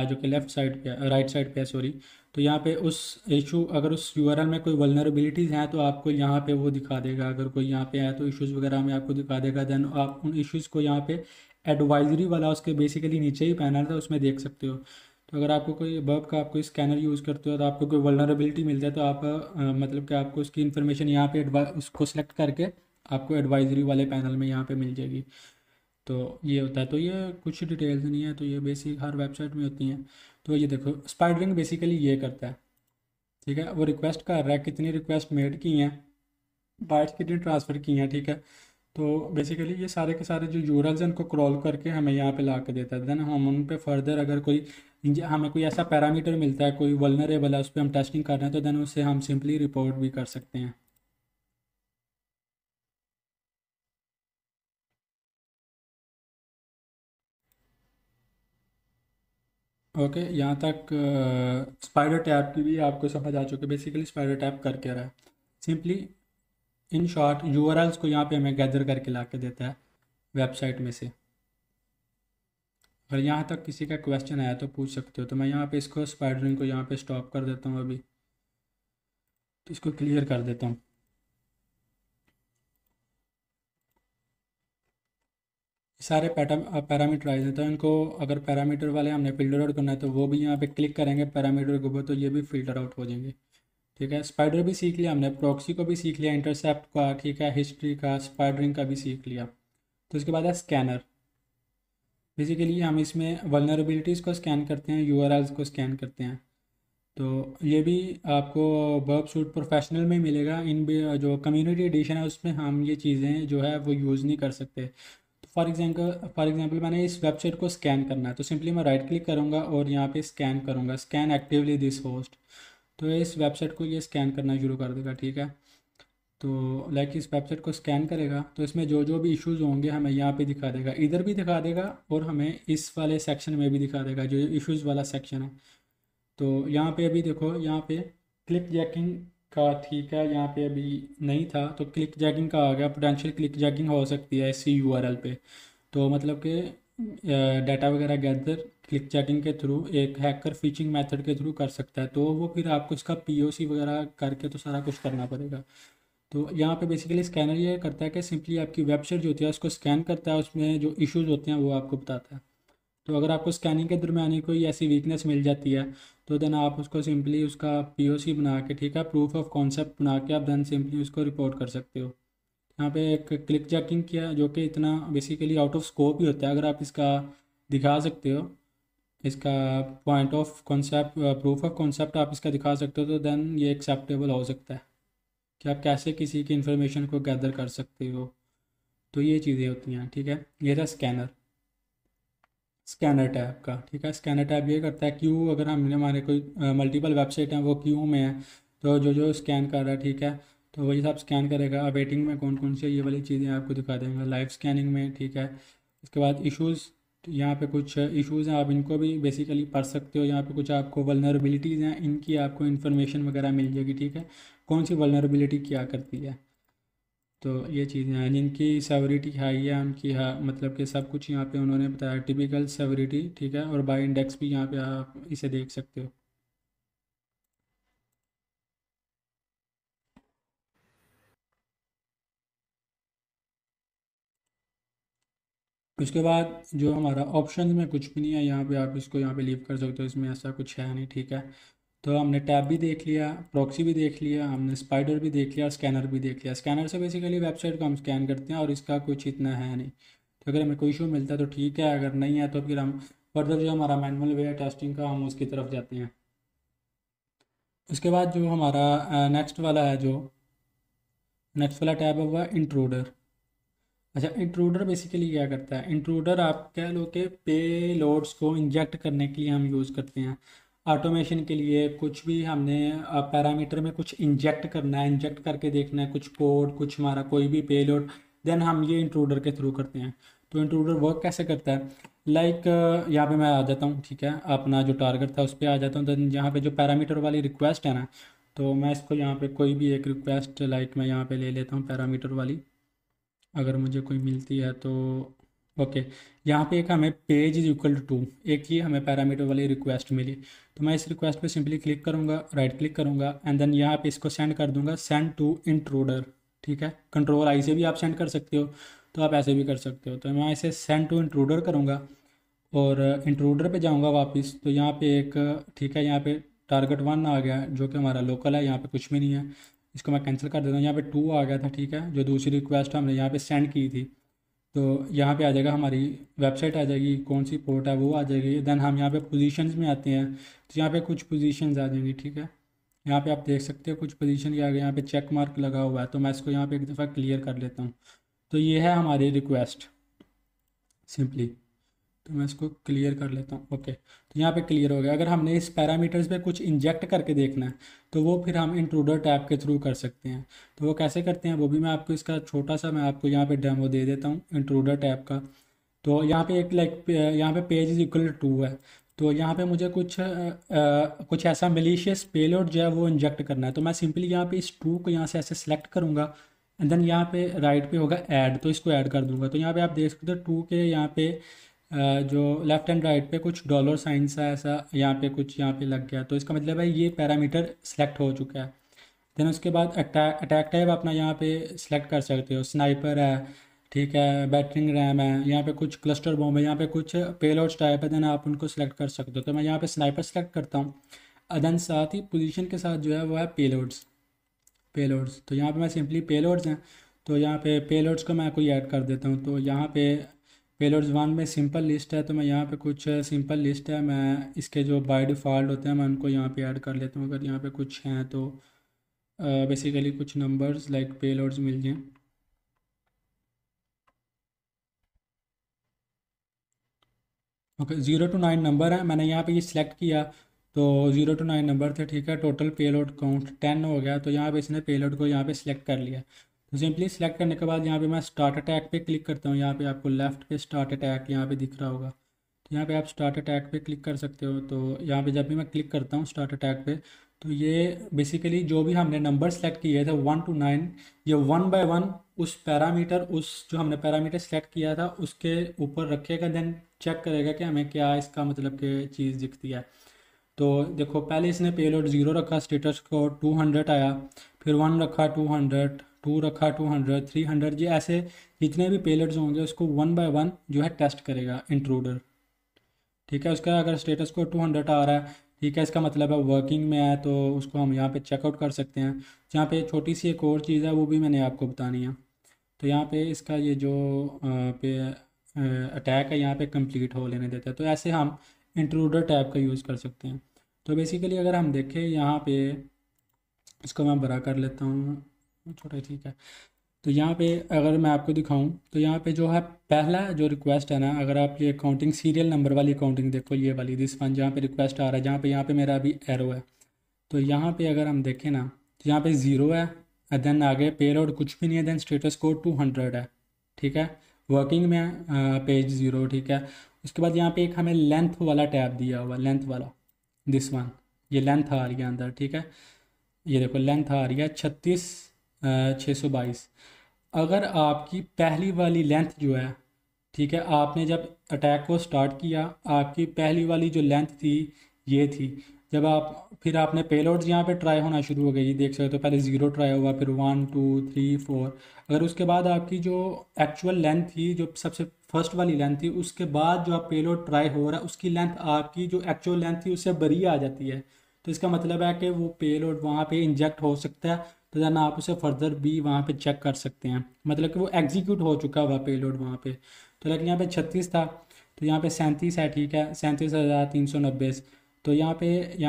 जो कि लेफ़्ट साइड पे राइट साइड पे है, सॉरी। तो यहाँ पे उस इशू, अगर उस यूआरएल में कोई वल्नरेबिलिटीज़ हैं तो आपको यहाँ पे वो दिखा देगा, अगर कोई यहाँ पे है तो इश्यूज़ वगैरह में आपको दिखा देगा। देन आप उन इश्यूज़ को यहाँ पे एडवाइजरी वाला उसके बेसिकली नीचे ही पैनल था, उसमें देख सकते हो। तो अगर आपको कोई वर्ब का आप कोई स्कैनर यूज़ करते हो तो आपको कोई वल्नरेबिलिटी मिल जाए तो आप मतलब कि आपको उसकी इन्फॉर्मेशन यहाँ पे उसको सेलेक्ट करके आपको एडवाइजरी वाले पैनल में यहाँ पे मिल जाएगी। तो ये होता है। तो ये कुछ डिटेल्स नहीं है, तो ये बेसिक हर वेबसाइट में होती हैं। तो ये देखो स्पाइडरिंग बेसिकली ये करता है, ठीक है, वो रिक्वेस्ट कर रहा है कितनी रिक्वेस्ट मेड की हैं, बाइट्स कितनी ट्रांसफ़र की हैं, ठीक है। तो बेसिकली ये सारे के सारे जो यूरल्स हैं उनको क्रॉल करके हमें यहाँ पे ला के देता है। देन हम उन पे फर्दर अगर कोई हमें कोई ऐसा पैरामीटर मिलता है, कोई वल्नरेबल है, उस पर हम टेस्टिंग कर रहे हैं, तो देन उससे हम सिंपली रिपोर्ट भी कर सकते हैं। ओके, यहाँ तक स्पाइडर टैब की भी आपको समझ आ चुकी है बेसिकली स्पाइडर टैब कर क्या रहा है। सिंपली इन शॉर्ट यूआरएल्स को यहाँ पे हमें गैदर करके ला के देता है वेबसाइट में से। अगर यहाँ तक किसी का क्वेश्चन आया तो पूछ सकते हो। तो मैं यहाँ पे इसको स्पाइडरिंग को यहाँ पे स्टॉप कर देता हूँ अभी, तो इसको क्लियर कर देता हूँ। सारे पैरामीटराइज हैं, तो इनको अगर पैरामीटर वाले हमने फिल्टर आउट करना है तो वो भी यहाँ पे क्लिक करेंगे पैरामीटर के ऊपर, तो ये भी फिल्टर आउट हो जाएंगे, ठीक है। स्पाइडर भी सीख लिया हमने, प्रॉक्सी को भी सीख लिया, इंटरसेप्ट का, ठीक है, हिस्ट्री का, स्पाइडरिंग का भी सीख लिया। तो इसके बाद है स्कैनर। बेसिकली हम इसमें वल्नरेबिलिटीज़ को स्कैन करते हैं, यूआरएल्स को स्कैन करते हैं। तो ये भी आपको वर्ब सूट प्रोफेशनल में मिलेगा। इन जो कम्युनिटी एडिशन है उसमें हम ये चीज़ें जो है वो यूज़ नहीं कर सकते। तो फॉर एग्जांपल मैंने इस वेबसाइट को स्कैन करना है, तो सिंपली मैं राइट क्लिक करूँगा और यहाँ पे स्कैन करूँगा, स्कैन एक्टिवली दिस होस्ट। तो ये इस वेबसाइट को ये स्कैन करना शुरू कर देगा, ठीक है। तो लाइक इस वेबसाइट को स्कैन करेगा तो इसमें जो जो भी इश्यूज़ होंगे हमें यहाँ पे दिखा देगा, इधर भी दिखा देगा और हमें इस वाले सेक्शन में भी दिखा देगा जो इश्यूज़ वाला सेक्शन है। तो यहाँ पे अभी देखो, यहाँ पे क्लिक जैकिंग का, ठीक है, यहाँ पे अभी नहीं था तो क्लिक जैकिंग का आ गया। पोटेंशियल क्लिक जैकिंग हो सकती है इसी यूआरएल पे। तो मतलब कि डाटा वगैरह गैदर क्लिक जैकिंग के थ्रू एक हैकर फिशिंग मेथड के थ्रू कर सकता है, तो वो फिर आपको इसका पीओसी वगैरह करके तो सारा कुछ करना पड़ेगा। तो यहाँ पे बेसिकली स्कैनर ये करता है कि सिंपली आपकी वेबसाइट जो होती है उसको स्कैन करता है, उसमें जो इश्यूज होते हैं वो आपको बताता है। तो अगर आपको स्कैनिंग के दरमियान ही कोई ऐसी वीकनेस मिल जाती है तो देन आप उसको सिंपली उसका पीओसी बना के, ठीक है, प्रूफ ऑफ कॉन्सेप्ट बना के आप देन सिंपली उसको रिपोर्ट कर सकते हो। यहाँ पे एक क्लिक चेकिंग किया जो कि इतना बेसिकली आउट ऑफ स्कोप ही होता है, अगर आप इसका दिखा सकते हो, इसका point of concept, proof of concept आप इसका दिखा सकते हो, तो देन ये एक्सेप्टेबल हो सकता है कि आप कैसे किसी की इन्फॉर्मेशन को गैदर कर सकते हो। तो ये चीज़ें होती हैं, ठीक है। ये था स्कैनर, स्कैनर टैब का, ठीक है। स्कैनर टैब ये करता है क्यू, अगर हमने हमारे कोई मल्टीपल वेबसाइट हैं वो क्यू में है तो जो जो स्कैन कर रहा है, ठीक है, तो वही सब स्कैन करेगा। वेटिंग में कौन कौन से ये वाली चीज़ें आपको दिखा देंगे, लाइव स्कैनिंग में, ठीक है। इसके बाद इश्यूज़, यहाँ पे कुछ इश्यूज़ हैं, आप इनको भी बेसिकली पढ़ सकते हो। यहाँ पे कुछ आपको वल्नरेबिलिटीज़ हैं, इनकी आपको इन्फॉर्मेशन वगैरह मिल जाएगी, ठीक है, कौन सी वल्नरेबिलिटी क्या करती है। तो ये चीज़ें हैं जिनकी सेवरिटी हाई है उनकी, हाँ, मतलब कि सब कुछ यहाँ पे उन्होंने बताया, टिपिकल सेवरिटी, ठीक है, और बाय इंडेक्स भी यहाँ पे आप इसे देख सकते हो। उसके बाद जो हमारा ऑप्शन में कुछ भी नहीं है, यहाँ पे आप इसको यहाँ पे लीव कर सकते हो, इसमें ऐसा कुछ है नहीं, ठीक है। तो हमने टैब भी देख लिया, प्रॉक्सी भी देख लिया, हमने स्पाइडर भी देख लिया, स्कैनर भी देख लिया। स्कैनर से बेसिकली वेबसाइट को हम स्कैन करते हैं और इसका कुछ इतना है नहीं। तो अगर हमें कोई इशू मिलता है तो ठीक है, अगर नहीं है तो फिर हम फर्दर जो हमारा मैनुअल वे है टेस्टिंग का, हम उसकी तरफ जाते हैं। उसके बाद जो हमारा नेक्स्ट वाला टैब हुआ इंट्रूडर। अच्छा, इंट्रूडर बेसिकली क्या करता है? इंट्रूडर आप कह लो कि पे लोड्स को इंजेक्ट करने के लिए हम यूज़ करते हैं। ऑटोमेशन के लिए कुछ भी हमने पैरामीटर में कुछ इंजेक्ट करना है, इंजेक्ट करके देखना है कुछ कोड, कुछ हमारा कोई भी पे लोड, देन हम ये इंट्रूडर के थ्रू करते हैं। तो इंट्रूडर वर्क कैसे करता है? लाइक यहाँ पे मैं आ जाता हूँ, ठीक है, अपना जो टारगेट था उस पर आ जाता हूँ। देन यहाँ पे जो पैरामीटर वाली रिक्वेस्ट है ना, तो मैं इसको यहाँ पे कोई भी एक रिक्वेस्ट लाइक मैं यहाँ पे ले लेता हूँ पैरामीटर वाली, अगर मुझे कोई मिलती है तो। ओके, यहाँ पे एक हमें पेज इज इक्वल टू, एक ही हमें पैरामीटर वाली रिक्वेस्ट मिली। तो मैं इस रिक्वेस्ट पे सिंपली क्लिक करूँगा, राइट क्लिक करूँगा एंड देन यहाँ पे इसको सेंड कर दूँगा, सेंड टू इंट्रूडर, ठीक है। कंट्रोल आई से भी आप सेंड कर सकते हो, तो आप ऐसे भी कर सकते हो। तो मैं इसे सेंड टू इंट्रूडर करूँगा और इंट्रूडर पे जाऊँगा वापस। तो यहाँ पे एक, ठीक है, यहाँ पे टारगेट 1 आ गया जो कि हमारा लोकल है, यहाँ पे कुछ भी नहीं है, इसको मैं कैंसिल कर देता हूँ। यहाँ पे 2 आ गया था, ठीक है, जो दूसरी रिक्वेस्ट हमने यहाँ पे सेंड की थी। तो यहाँ पे आ जाएगा, हमारी वेबसाइट आ जाएगी, कौन सी पोर्ट है वो आ जाएगी। देन हम यहाँ पे पोजीशंस में आते हैं, तो यहाँ पे कुछ पोजीशंस आ जाएंगी, ठीक है। यहाँ पे आप देख सकते हो कुछ पोजीशन के आगे यहाँ पे चेक मार्क लगा हुआ है, तो मैं इसको यहाँ पे एक दफ़ा क्लियर कर लेता हूँ। तो ये है हमारी रिक्वेस्ट सिंपली, तो मैं इसको क्लियर कर लेता हूँ। ओके, तो यहाँ पे क्लियर हो गया। अगर हमने इस पैरामीटर्स पे कुछ इंजेक्ट करके देखना है तो वो फिर हम इंट्रूडर टैब के थ्रू कर सकते हैं। तो वो कैसे करते हैं वो भी मैं आपको, इसका छोटा सा मैं आपको यहाँ पे डेमो दे देता हूँ इंट्रूडर टैब का। तो यहाँ पे एक लाइक यहाँ पे पेज इज इक्वल टू है, तो यहाँ पे मुझे कुछ ऐसा मेलिशियस पेलोड जो है वो इंजेक्ट करना है। तो मैं सिंपली यहाँ पे इस टू को यहाँ से ऐसे सेलेक्ट करूँगा एंड देन यहाँ पे राइट पे होगा ऐड, तो इसको ऐड कर दूंगा। तो यहाँ पे आप देख सकते हो टू के यहाँ पे जो लेफ्ट एंड राइट पे कुछ डॉलर साइंस है ऐसा, यहाँ पे कुछ यहाँ पे लग गया, तो इसका मतलब है ये पैरामीटर सेलेक्ट हो चुका है। देन उसके बाद अटैक टाइप अपना यहाँ पे सिलेक्ट कर सकते हो, स्नाइपर है, ठीक है, बैटरिंग रैम है, यहाँ पे कुछ क्लस्टर बॉम्ब है, यहाँ पे कुछ पेलोड्स टाइप है, देन आप उनको सिलेक्ट कर सकते हो। तो मैं यहाँ पे स्नाइपर सेलेक्ट करता हूँ। देन साथ ही पोजीशन के साथ जो है वो है पेलोड्स। तो यहाँ पे मैं सिंपली पेलोड्स हैं, तो यहाँ पे पेलोड्स को मैं कोई ऐड कर देता हूँ। तो यहाँ पे पेलोड्स 1 में सिंपल लिस्ट है, तो मैं यहाँ पे कुछ सिंपल लिस्ट है, मैं इसके जो बाय डिफ़ॉल्ट होते हैं मैं उनको यहाँ पे ऐड कर लेता हूँ। अगर यहाँ पे कुछ हैं तो बेसिकली कुछ नंबर्स लाइक पेलोड्स मिल जाएँ। ओके, 0 to 9 नंबर है, मैंने यहाँ पे ये सिलेक्ट किया तो 0 to 9 नंबर थे, ठीक है। टोटल पेलोड काउंट 10 हो गया, तो यहाँ पे इसने पेलोड को यहाँ पे सिलेक्ट कर लिया। तो सिंपली सिलेक्ट करने के बाद यहाँ पे मैं स्टार्ट अटैक पे क्लिक करता हूँ। यहाँ पे आपको लेफ्ट पे स्टार्ट अटैक यहाँ पे दिख रहा होगा, तो यहाँ पे आप स्टार्ट अटैक पे क्लिक कर सकते हो। तो यहाँ पे जब भी मैं क्लिक करता हूँ स्टार्ट अटैक पे, तो ये बेसिकली जो भी हमने नंबर सेलेक्ट किए थे 1 to 9, ये 1 by 1 उस पैरामीटर, उस जो हमने पैरामीटर सेलेक्ट किया था उसके ऊपर रखेगा, देन चेक करेगा कि हमें क्या इसका मतलब कि चीज़ दिखती है। तो देखो पहले इसने पेलोड 0 रखा, स्टेटस को 200 आया, फिर 1 रखा 200, 2 रखा 200, 300, ये ऐसे जितने भी पेलोड्स होंगे उसको 1 by 1 जो है टेस्ट करेगा इंट्रूडर, ठीक है। उसका अगर स्टेटस को 200 आ रहा है, ठीक है, इसका मतलब है वर्किंग में है, तो उसको हम यहाँ पे चेकआउट कर सकते हैं। यहाँ पे छोटी सी एक और चीज़ है वो भी मैंने आपको बतानी है। तो यहाँ पे इसका ये जो पे अटैक है यहाँ पे कंप्लीट हो लेने देता है, तो ऐसे हम इंट्रूडर टैब का यूज़ कर सकते हैं। तो बेसिकली अगर हम देखें यहाँ पे, इसको मैं बड़ा कर लेता हूँ छोटा, ठीक है। तो यहाँ पे अगर मैं आपको दिखाऊं तो यहाँ पे जो है पहला जो रिक्वेस्ट है ना, अगर आप ये काउंटिंग सीरियल नंबर वाली काउंटिंग देखो, ये वाली दिस वन जहाँ पे रिक्वेस्ट आ रहा है, जहाँ पे यहाँ पे मेरा अभी एरो है, तो यहाँ पे अगर हम देखें ना तो यहाँ पे 0 है, देन आगे पेलोड कुछ भी नहीं है, देन स्टेटस कोड 200 है, ठीक है, वर्किंग में है, पेज 0, ठीक है। उसके बाद यहाँ पे एक हमें लेंथ वाला टैब दिया हुआ, लेंथ वाला, दिस वन, ये लेंथ आ रही है अंदर, ठीक है। ये देखो लेंथ आ रही है 36,622। अगर आपकी पहली वाली लेंथ जो है, ठीक है, आपने जब अटैक को स्टार्ट किया आपकी पहली वाली जो लेंथ थी ये थी, जब आप फिर आपने पेलोड्स यहाँ पे ट्राई होना शुरू हो गई, ये देख सकते हो पहले 0 ट्राई हुआ, फिर 1 2 3 4। अगर उसके बाद आपकी जो एक्चुअल लेंथ थी, जो सबसे फर्स्ट वाली लेंथ थी, उसके बाद जो आप पेलोड ट्राई हो रहा है उसकी लेंथ आपकी जो एक्चुअल लेंथ थी उससे बड़ी आ जाती है, तो इसका मतलब है कि वो पेलोड वहाँ पे इंजेक्ट हो सकता है। तो देन आप उसे फर्दर भी वहाँ पे चेक कर सकते हैं, मतलब कि वो एग्जीक्यूट हो चुका हुआ पेलोड वहाँ पे। तो लेकिन यहाँ पे 36 था, तो यहाँ पे 37 है, ठीक है, 37,390। तो यहाँ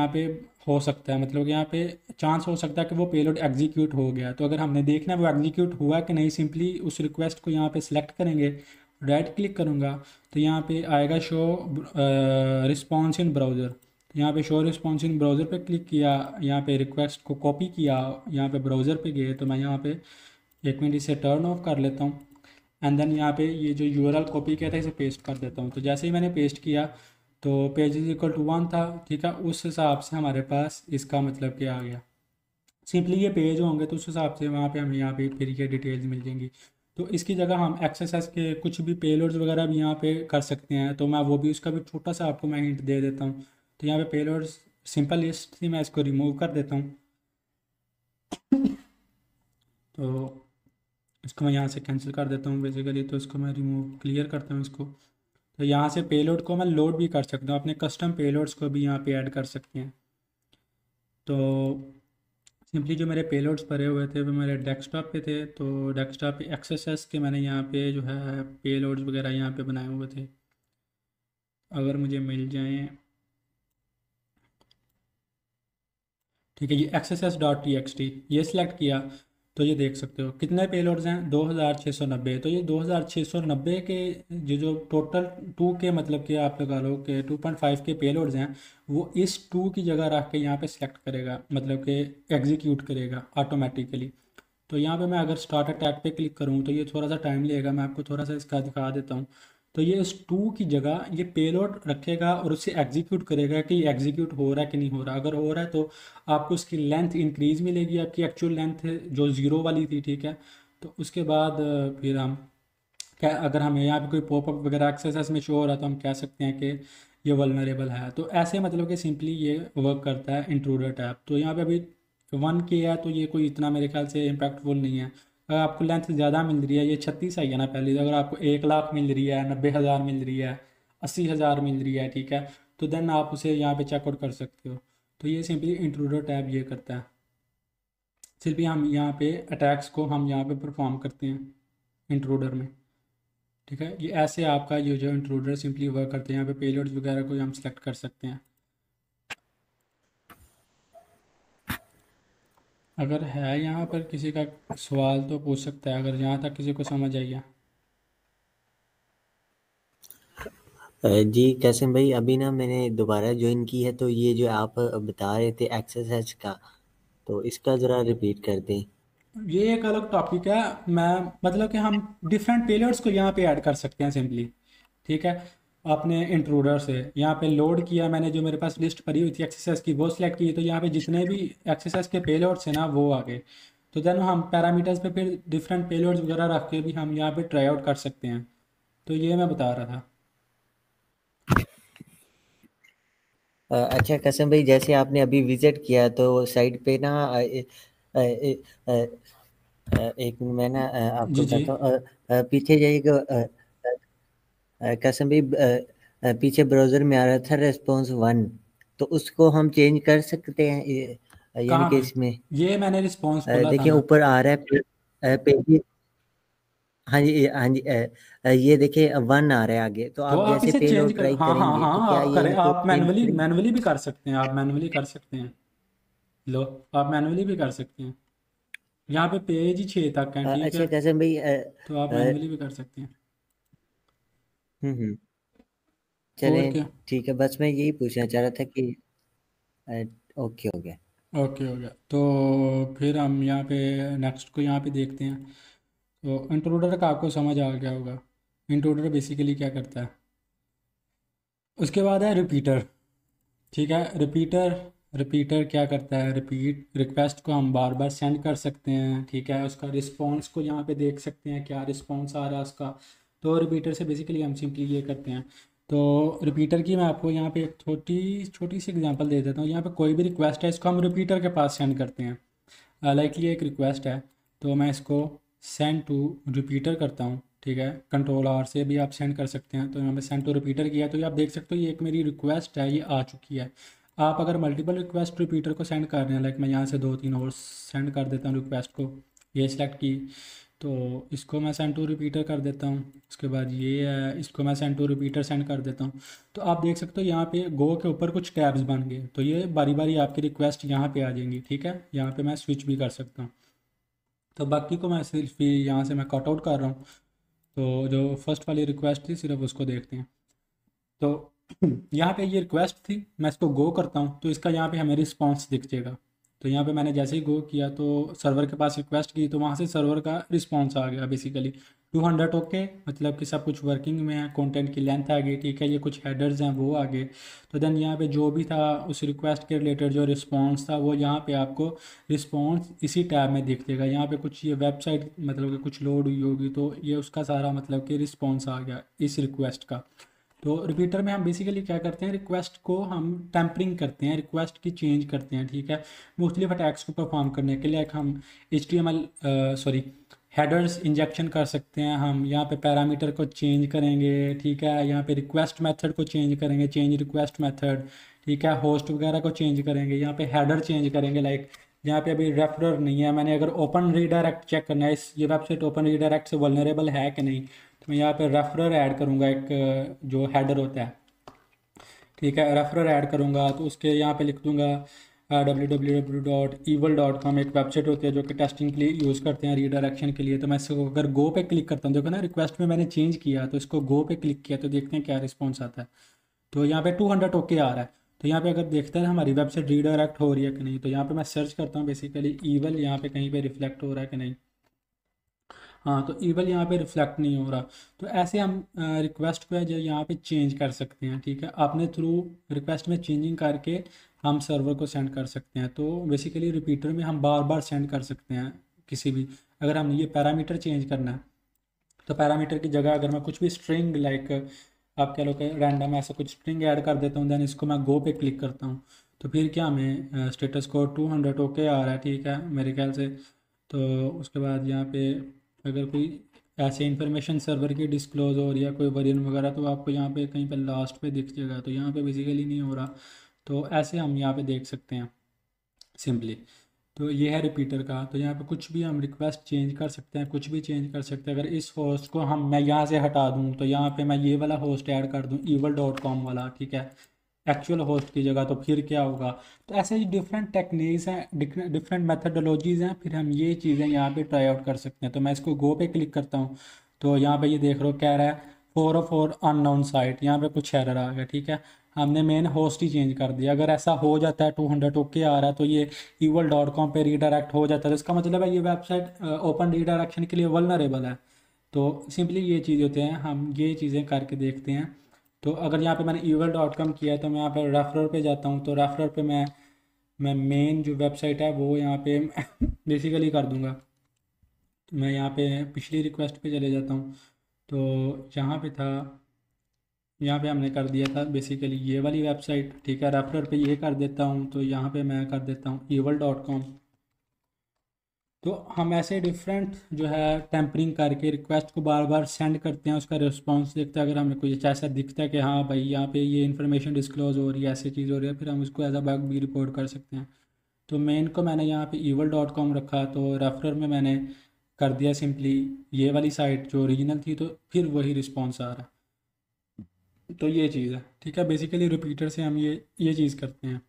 पे हो सकता है, मतलब कि यहाँ पे चांस हो सकता है कि वो पेलोड एग्जीक्यूट हो गया। तो अगर हमने देखना है वो एग्जीक्यूट हुआ कि नहीं, सिंपली उस रिक्वेस्ट को यहाँ पे सिलेक्ट करेंगे, राइट क्लिक करूँगा, तो यहाँ पे आएगा शो रिस्पॉन्स इन ब्राउज़र। तो यहाँ पे शो रिस्पॉन्स इन ब्राउज़र पे क्लिक किया, यहाँ पे रिक्वेस्ट को कॉपी किया, यहाँ पे ब्राउज़र पे गए, तो मैं यहाँ पे 1 मिनट इसे टर्न ऑफ कर लेता हूँ। एंड देन यहाँ पे ये जो यूआरएल कॉपी किया था इसे पेस्ट कर देता हूँ। तो जैसे ही मैंने पेस्ट किया तो पेज इज इक्वल टू 1 था, ठीक है, उस हिसाब से हमारे पास इसका मतलब क्या आ गया। सिंपली ये पेज होंगे तो उस हिसाब से वहाँ पे हमें यहाँ पे फिर ये डिटेल्स मिल जाएंगी। तो इसकी जगह हम एक्सएसएस के कुछ भी पेलोड्स वगैरह भी यहाँ पे कर सकते हैं, तो मैं वो भी उसका भी छोटा सा आपको मैं हिंट दे देता हूँ। तो यहाँ पे पेलोड्स सिंपल लिस्ट थी, मैं इसको रिमूव कर देता हूँ। तो इसको मैं यहाँ से कैंसिल कर देता हूँ बेसिकली, तो इसको मैं रिमूव क्लियर करता हूँ इसको। तो यहाँ से पेलोड को मैं लोड भी कर सकता हूँ, अपने कस्टम पेलोड्स को भी यहाँ पे ऐड कर सकते हैं। तो सिंपली जो मेरे पेलोड्स भरे हुए थे वो मेरे डेस्कटॉप पे थे, तो डेस्कटॉप पे एक्सेस के मैंने यहाँ पे जो है पेलोड्स वगैरह यहाँ पे बनाए हुए थे, अगर मुझे मिल जाएं। ठीक है, ये XSS.txt ये सिलेक्ट किया, तो ये देख सकते हो कितने पेलोड्स हैं, 2690। तो ये 2690 के जो टोटल 2 के मतलब कि आप लगा लो कि 2.5 के पेलोड्स हैं, वो इस 2 की जगह रख के यहाँ पे सिलेक्ट करेगा, मतलब कि एग्जीक्यूट करेगा ऑटोमेटिकली। तो यहाँ पे मैं अगर स्टार्ट अटैक पे क्लिक करूँ तो ये थोड़ा सा टाइम लेगा, मैं आपको थोड़ा सा इसका दिखा देता हूँ। तो ये इस 2 की जगह ये पेलोड रखेगा और उससे एग्जीक्यूट करेगा कि ये एग्जीक्यूट हो रहा है कि नहीं हो रहा। अगर हो रहा है तो आपको उसकी लेंथ इंक्रीज मिलेगी, आपकी एक्चुअल लेंथ जो ज़ीरो वाली थी, ठीक है। तो उसके बाद फिर हम क्या, अगर हमें यहाँ पे कोई पॉपअप वगैरह एक्सेस में शो हो रहा है तो हम कह सकते हैं कि ये वल्नरेबल है। तो ऐसे मतलब कि सिंपली ये वर्क करता है इंट्रूडर टैब। तो यहाँ पे अभी 1 के है, तो ये कोई इतना मेरे ख्याल से इम्पैक्टफुल नहीं है। अगर आपको लेंथ ज़्यादा मिल रही है, ये 36 आई है ना पहले, अगर आपको 1 लाख मिल रही है, 90,000 मिल रही है, 80,000 मिल रही है, ठीक है, तो देन आप उसे यहाँ पे चेकआउट कर सकते हो। तो ये सिंपली इंट्रूडर टैब ये करता है। सिर्फ ही हम यहाँ पे अटैक्स को हम यहाँ पे परफॉर्म करते हैं इंट्रूडर में, ठीक है। ये ऐसे आपका ये जो इंट्रूडर सिंपली वर्क करते हैं, यहाँ पे पेलोड्स वगैरह को हम सेलेक्ट कर सकते हैं। अगर है यहाँ पर किसी का सवाल तो पूछ सकता है, अगर यहाँ तक किसी को समझ आई है। जी कैसिम भाई, अभी ना मैंने दोबारा ज्वाइन की है, तो ये जो आप बता रहे थे एक्सरसाइज का, तो इसका ज़रा रिपीट कर दें। ये एक अलग टॉपिक है। मैं मतलब कि हम डिफरेंट पेलोड्स को यहाँ पे ऐड कर सकते हैं सिंपली, ठीक है। आपने इंट्रूडर से यहाँ पे लोड किया, मैंने जो मेरे पास लिस्ट भरी हुई थी एक्सरसाइज की वो सिलेक्ट की, तो यहाँ पे जितने भी एक्सरसाइज के पेलोड्स हैं ना वो आ गए। तो देन हम पैरामीटर्स पे फिर डिफरेंट पेलोड्स वगैरह रख के भी हम यहाँ पे ट्राई आउट कर सकते हैं। तो ये मैं बता रहा था। अच्छा कसम भाई, जैसे आपने अभी विजिट किया तो साइट पे ना एक मिनट मैं ना आपको जी जी। बताता हूँ। पीछे जाइएगा। कसम भाई, पीछे ब्राउजर में आ रहा था रेस्पॉन्स 1, तो उसको हम चेंज कर सकते हैं यानी कहाँ कि पे? इसमें ये मैंने रिस्पॉन्स खोला था देखिए ना। ऊपर आ रहा है पेज। हाँ जी, हाँ जी, ये देखिए 1 आ रहा है आगे, तो तो आप आप जैसे इसे पे चेंज लोड कर, ट्राई हाँ हाँ करेंगे तो हाँ क्या आप ये करें, इनको आप चेंज मैनुअली करेंगे? मैनुअली भी कर सकते हैं, आप मैनुअली कर सकते हैं। लो, आप मैनुअली भी कर सकते हैं। यहाँ पे पेज ही 6 तक हैं, ठीक है, अच्छा कसम भाई, तो आप अ, मैनुअली भी कर सकते हैं। हम्म, और चलें, क्या। ठीक है, बस मैं यही पूछना चाह रहा था कि अ, ओके हो गया। ओके हो गया, तो फिर हम यहाँ पे नेक्स्ट को यहाँ पे देखते हैं। तो इंट्रोडर का आपको समझ आ गया होगा। इंट्रोडर बेसिकली क्या करता है। उसके बाद है रिपीटर, ठीक है। रिपीटर रिपीटर क्या करता है, रिपीट रिक्वेस्ट को हम बार बार सेंड कर सकते हैं, ठीक है। उसका रिस्पॉन्स को यहाँ पे देख सकते हैं क्या रिस्पॉन्स आ रहा है उसका। तो रिपीटर से बेसिकली हम सिंपली ये करते हैं। तो रिपीटर की मैं आपको यहाँ पे एक छोटी छोटी सी एग्जांपल दे देता हूँ। यहाँ पे कोई भी रिक्वेस्ट है, इसको हम रिपीटर के पास सेंड करते हैं। लाइक ये एक रिक्वेस्ट है, तो मैं इसको सेंड टू रिपीटर करता हूँ, ठीक है। कंट्रोल आर से भी आप सेंड कर सकते हैं। तो यहाँ पे सेंड टू रिपीटर किया, तो ये आप देख सकते हो ये एक मेरी रिक्वेस्ट है, ये आ चुकी है। आप अगर मल्टीपल रिक्वेस्ट रिपीटर को सेंड कर रहे हैं, लाइक मैं यहाँ से 2-3 और सेंड कर देता हूँ रिक्वेस्ट को, ये सिलेक्ट की, तो इसको मैं सेंड टू रिपीटर कर देता हूँ। उसके बाद ये है, इसको मैं सेंड टू रिपीटर सेंड कर देता हूँ। तो आप देख सकते हो यहाँ पे गो के ऊपर कुछ टैब्स बन गए, तो ये बारी बारी आपकी रिक्वेस्ट यहाँ पे आ जाएंगी, ठीक है। यहाँ पे मैं स्विच भी कर सकता हूँ। तो बाकी को मैं सिर्फ यहाँ से मैं कट आउट कर रहा हूँ। तो जो फर्स्ट वाली रिक्वेस्ट थी सिर्फ उसको देखते हैं। तो यहाँ पे ये रिक्वेस्ट थी, मैं इसको गो करता हूँ तो इसका यहाँ पे हमें रिस्पॉन्स दिख जाएगा। तो यहाँ पे मैंने जैसे ही गो किया तो सर्वर के पास रिक्वेस्ट की, तो वहाँ से सर्वर का रिस्पॉन्स आ गया बेसिकली 200 ओके, मतलब कि सब कुछ वर्किंग में है, कंटेंट की लेंथ आ गई, ठीक है। ये कुछ हेडर्स हैं वो आ गए। तो देन यहाँ पे जो भी था उस रिक्वेस्ट के रिलेटेड जो रिस्पॉन्स था वो यहाँ पे आपको रिस्पॉन्स इसी टैब में दिख देगा। यहाँ पे कुछ ये वेबसाइट मतलब कि कुछ लोड हुई होगी, तो ये उसका सारा मतलब कि रिस्पॉन्स आ गया इस रिक्वेस्ट का। तो रिपीटर में हम बेसिकली क्या करते हैं, रिक्वेस्ट को हम टेम्परिंग करते हैं, रिक्वेस्ट की चेंज करते हैं, ठीक है। मुख्तलिफ अटैक्स को परफॉर्म करने के लिए हम HTML सॉरी हेडर्स इंजेक्शन कर सकते हैं। हम यहाँ पे पैरामीटर को चेंज करेंगे, ठीक है। यहाँ पे रिक्वेस्ट मेथड को चेंज करेंगे, चेंज रिक्वेस्ट मेथड, ठीक है। होस्ट वगैरह को चेंज करेंगे, यहाँ पे हेडर चेंज करेंगे। लाइक यहाँ पे अभी रेफरर नहीं है, मैंने अगर ओपन रीडायरेक्ट चेक करना है इस ये वेबसाइट ओपन रीडायरेक्ट से वल्नरेबल है कि नहीं, तो मैं यहाँ पे रेफरर ऐड करूँगा, एक जो हेडर होता है, ठीक है। रेफरर ऐड करूँगा तो उसके यहाँ पे लिख दूँगा www.evil.com, एक वेबसाइट होती है जो कि टेस्टिंग के लिए यूज़ करते हैं रीडायरेक्शन के लिए। तो मैं इसको अगर गो पे क्लिक करता हूँ, देखो ना रिक्वेस्ट में मैंने चेंज किया, तो इसको गो पे क्लिक किया तो देखते हैं क्या रिस्पॉन्स आता है। तो यहाँ पे 200 ओके आ रहा है। तो यहाँ पे अगर देखते हैं हमारी वेबसाइट रीडायरेक्ट हो रही है कि नहीं, तो यहाँ पे मैं सर्च करता हूँ बेसिकली ईवल, यहाँ पे कहीं पे रिफ्लेक्ट हो रहा है कि नहीं। हाँ, तो ईवल यहाँ पे रिफ्लेक्ट नहीं हो रहा। तो ऐसे हम रिक्वेस्ट को है जो यहाँ पे चेंज कर सकते हैं, ठीक है। अपने थ्रू रिक्वेस्ट में चेंजिंग करके हम सर्वर को सेंड कर सकते हैं। तो बेसिकली रिपीटर में हम बार बार सेंड कर सकते हैं किसी भी, अगर हम ये पैरामीटर चेंज करना है तो पैरामीटर की जगह अगर मैं कुछ भी स्ट्रिंग लाइक आप कह लो कि रैंडम ऐसा कुछ स्ट्रिंग ऐड कर देता हूँ, देन इसको मैं गो पे क्लिक करता हूँ, तो फिर क्या हमें स्टेटस कोड 200 ओके आ रहा है, ठीक है मेरे ख्याल से। तो उसके बाद यहाँ पे अगर कोई ऐसे इन्फॉर्मेशन सर्वर की डिस्क्लोज हो रही है, कोई वर्जन वगैरह, तो आपको यहाँ पे कहीं पे लास्ट पे दिख जाएगा। तो यहाँ पे बेसिकली नहीं हो रहा। तो ऐसे हम यहाँ पे देख सकते हैं सिंपली। तो ये है रिपीटर का। तो यहाँ पे कुछ भी हम रिक्वेस्ट चेंज कर सकते हैं, कुछ भी चेंज कर सकते हैं। अगर इस होस्ट को मैं यहाँ से हटा दूँ, तो यहाँ पे मैं ये वाला होस्ट ऐड कर दूँ evil.com वाला, ठीक है, एक्चुअल होस्ट की जगह, तो फिर क्या होगा। तो ऐसे ही डिफरेंट टेक्निक्स हैं, डिफरेंट मेथडोलॉजीज़ हैं, फिर हम ये चीज़ें यहाँ पे ट्राई आउट कर सकते हैं। तो मैं इसको गो पे क्लिक करता हूँ, तो यहाँ पे ये देख रहे हो कह रहा है 404 अननोन साइट, यहाँ पे कुछ एरर आ गया, ठीक है। हमने मेन होस्ट ही चेंज कर दिया। अगर ऐसा हो जाता है 200 ओके आ रहा है तो ये evil.com पे रीडायरेक्ट हो जाता है, तो इसका मतलब है ये वेबसाइट ओपन रीडायरेक्शन के लिए वल्नरेबल है। तो सिंपली ये चीज़ होते हैं, हम ये चीज़ें करके देखते हैं। तो अगर यहाँ पे मैंने evil.com किया है तो मैं यहाँ पे रेफरर पे जाता हूँ, तो रेफरर पे मैं मेन जो वेबसाइट है वो यहाँ पे बेसिकली कर दूँगा। तो मैं यहाँ पे पिछली रिक्वेस्ट पे चले जाता हूँ, तो यहाँ पे था, यहाँ पे हमने कर दिया था बेसिकली ये वाली वेबसाइट, ठीक है। रेफरर पे ये कर देता हूँ, तो यहाँ पे मैं कर देता हूँ evil.com। तो हम ऐसे डिफरेंट जो है टेम्परिंग करके रिक्वेस्ट को बार बार सेंड करते हैं, उसका रिस्पांस देखते हैं। अगर हमें कुछ ऐसा दिखता है कि हाँ भाई यहाँ पे ये इन्फॉर्मेशन डिस्क्लोज हो रही है, ऐसी चीज़ हो रही है, फिर हम उसको एज अ बग भी रिपोर्ट कर सकते हैं। तो मेन को मैंने यहाँ पे evil.com रखा, तो रेफरर में मैंने कर दिया सिंपली ये वाली साइट जो ओरिजिनल थी, तो फिर वही रिस्पॉन्स आ रहा है। तो ये चीज़ है, ठीक है। बेसिकली रिपीटर से हम ये चीज़ करते हैं,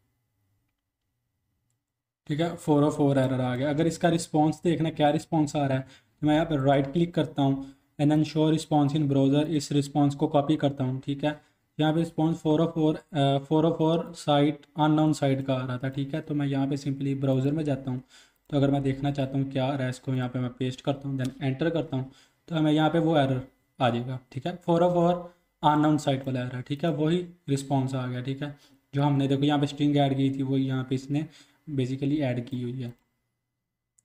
ठीक है। 404 एरर आ गया। अगर इसका रिस्पॉन्स देखना क्या रिस्पॉन्स आ रहा है, तो मैं यहाँ पर राइट क्लिक करता हूँ and then show response in browser, इस रिस्पॉन्स को कॉपी करता हूँ, ठीक है। यहाँ पे रिस्पॉन्स 404 साइट अननोन साइट का आ रहा था, ठीक है। तो मैं यहाँ पे सिंपली ब्राउज़र में जाता हूँ, तो अगर मैं देखना चाहता हूँ क्या आ रहा है, इसको यहाँ पे मैं पेस्ट करता हूँ देन एंटर करता हूँ, तो हमें यहाँ पे वो एरर आ जाएगा, ठीक है। 404 अननोन साइट वाला एरर, ठीक है, वही रिस्पॉन्स आ गया, ठीक है। जो हमने देखो यहाँ पे स्ट्रिंग ऐड की थी वही यहाँ पे इसने बेसिकली ऐड की हुई है।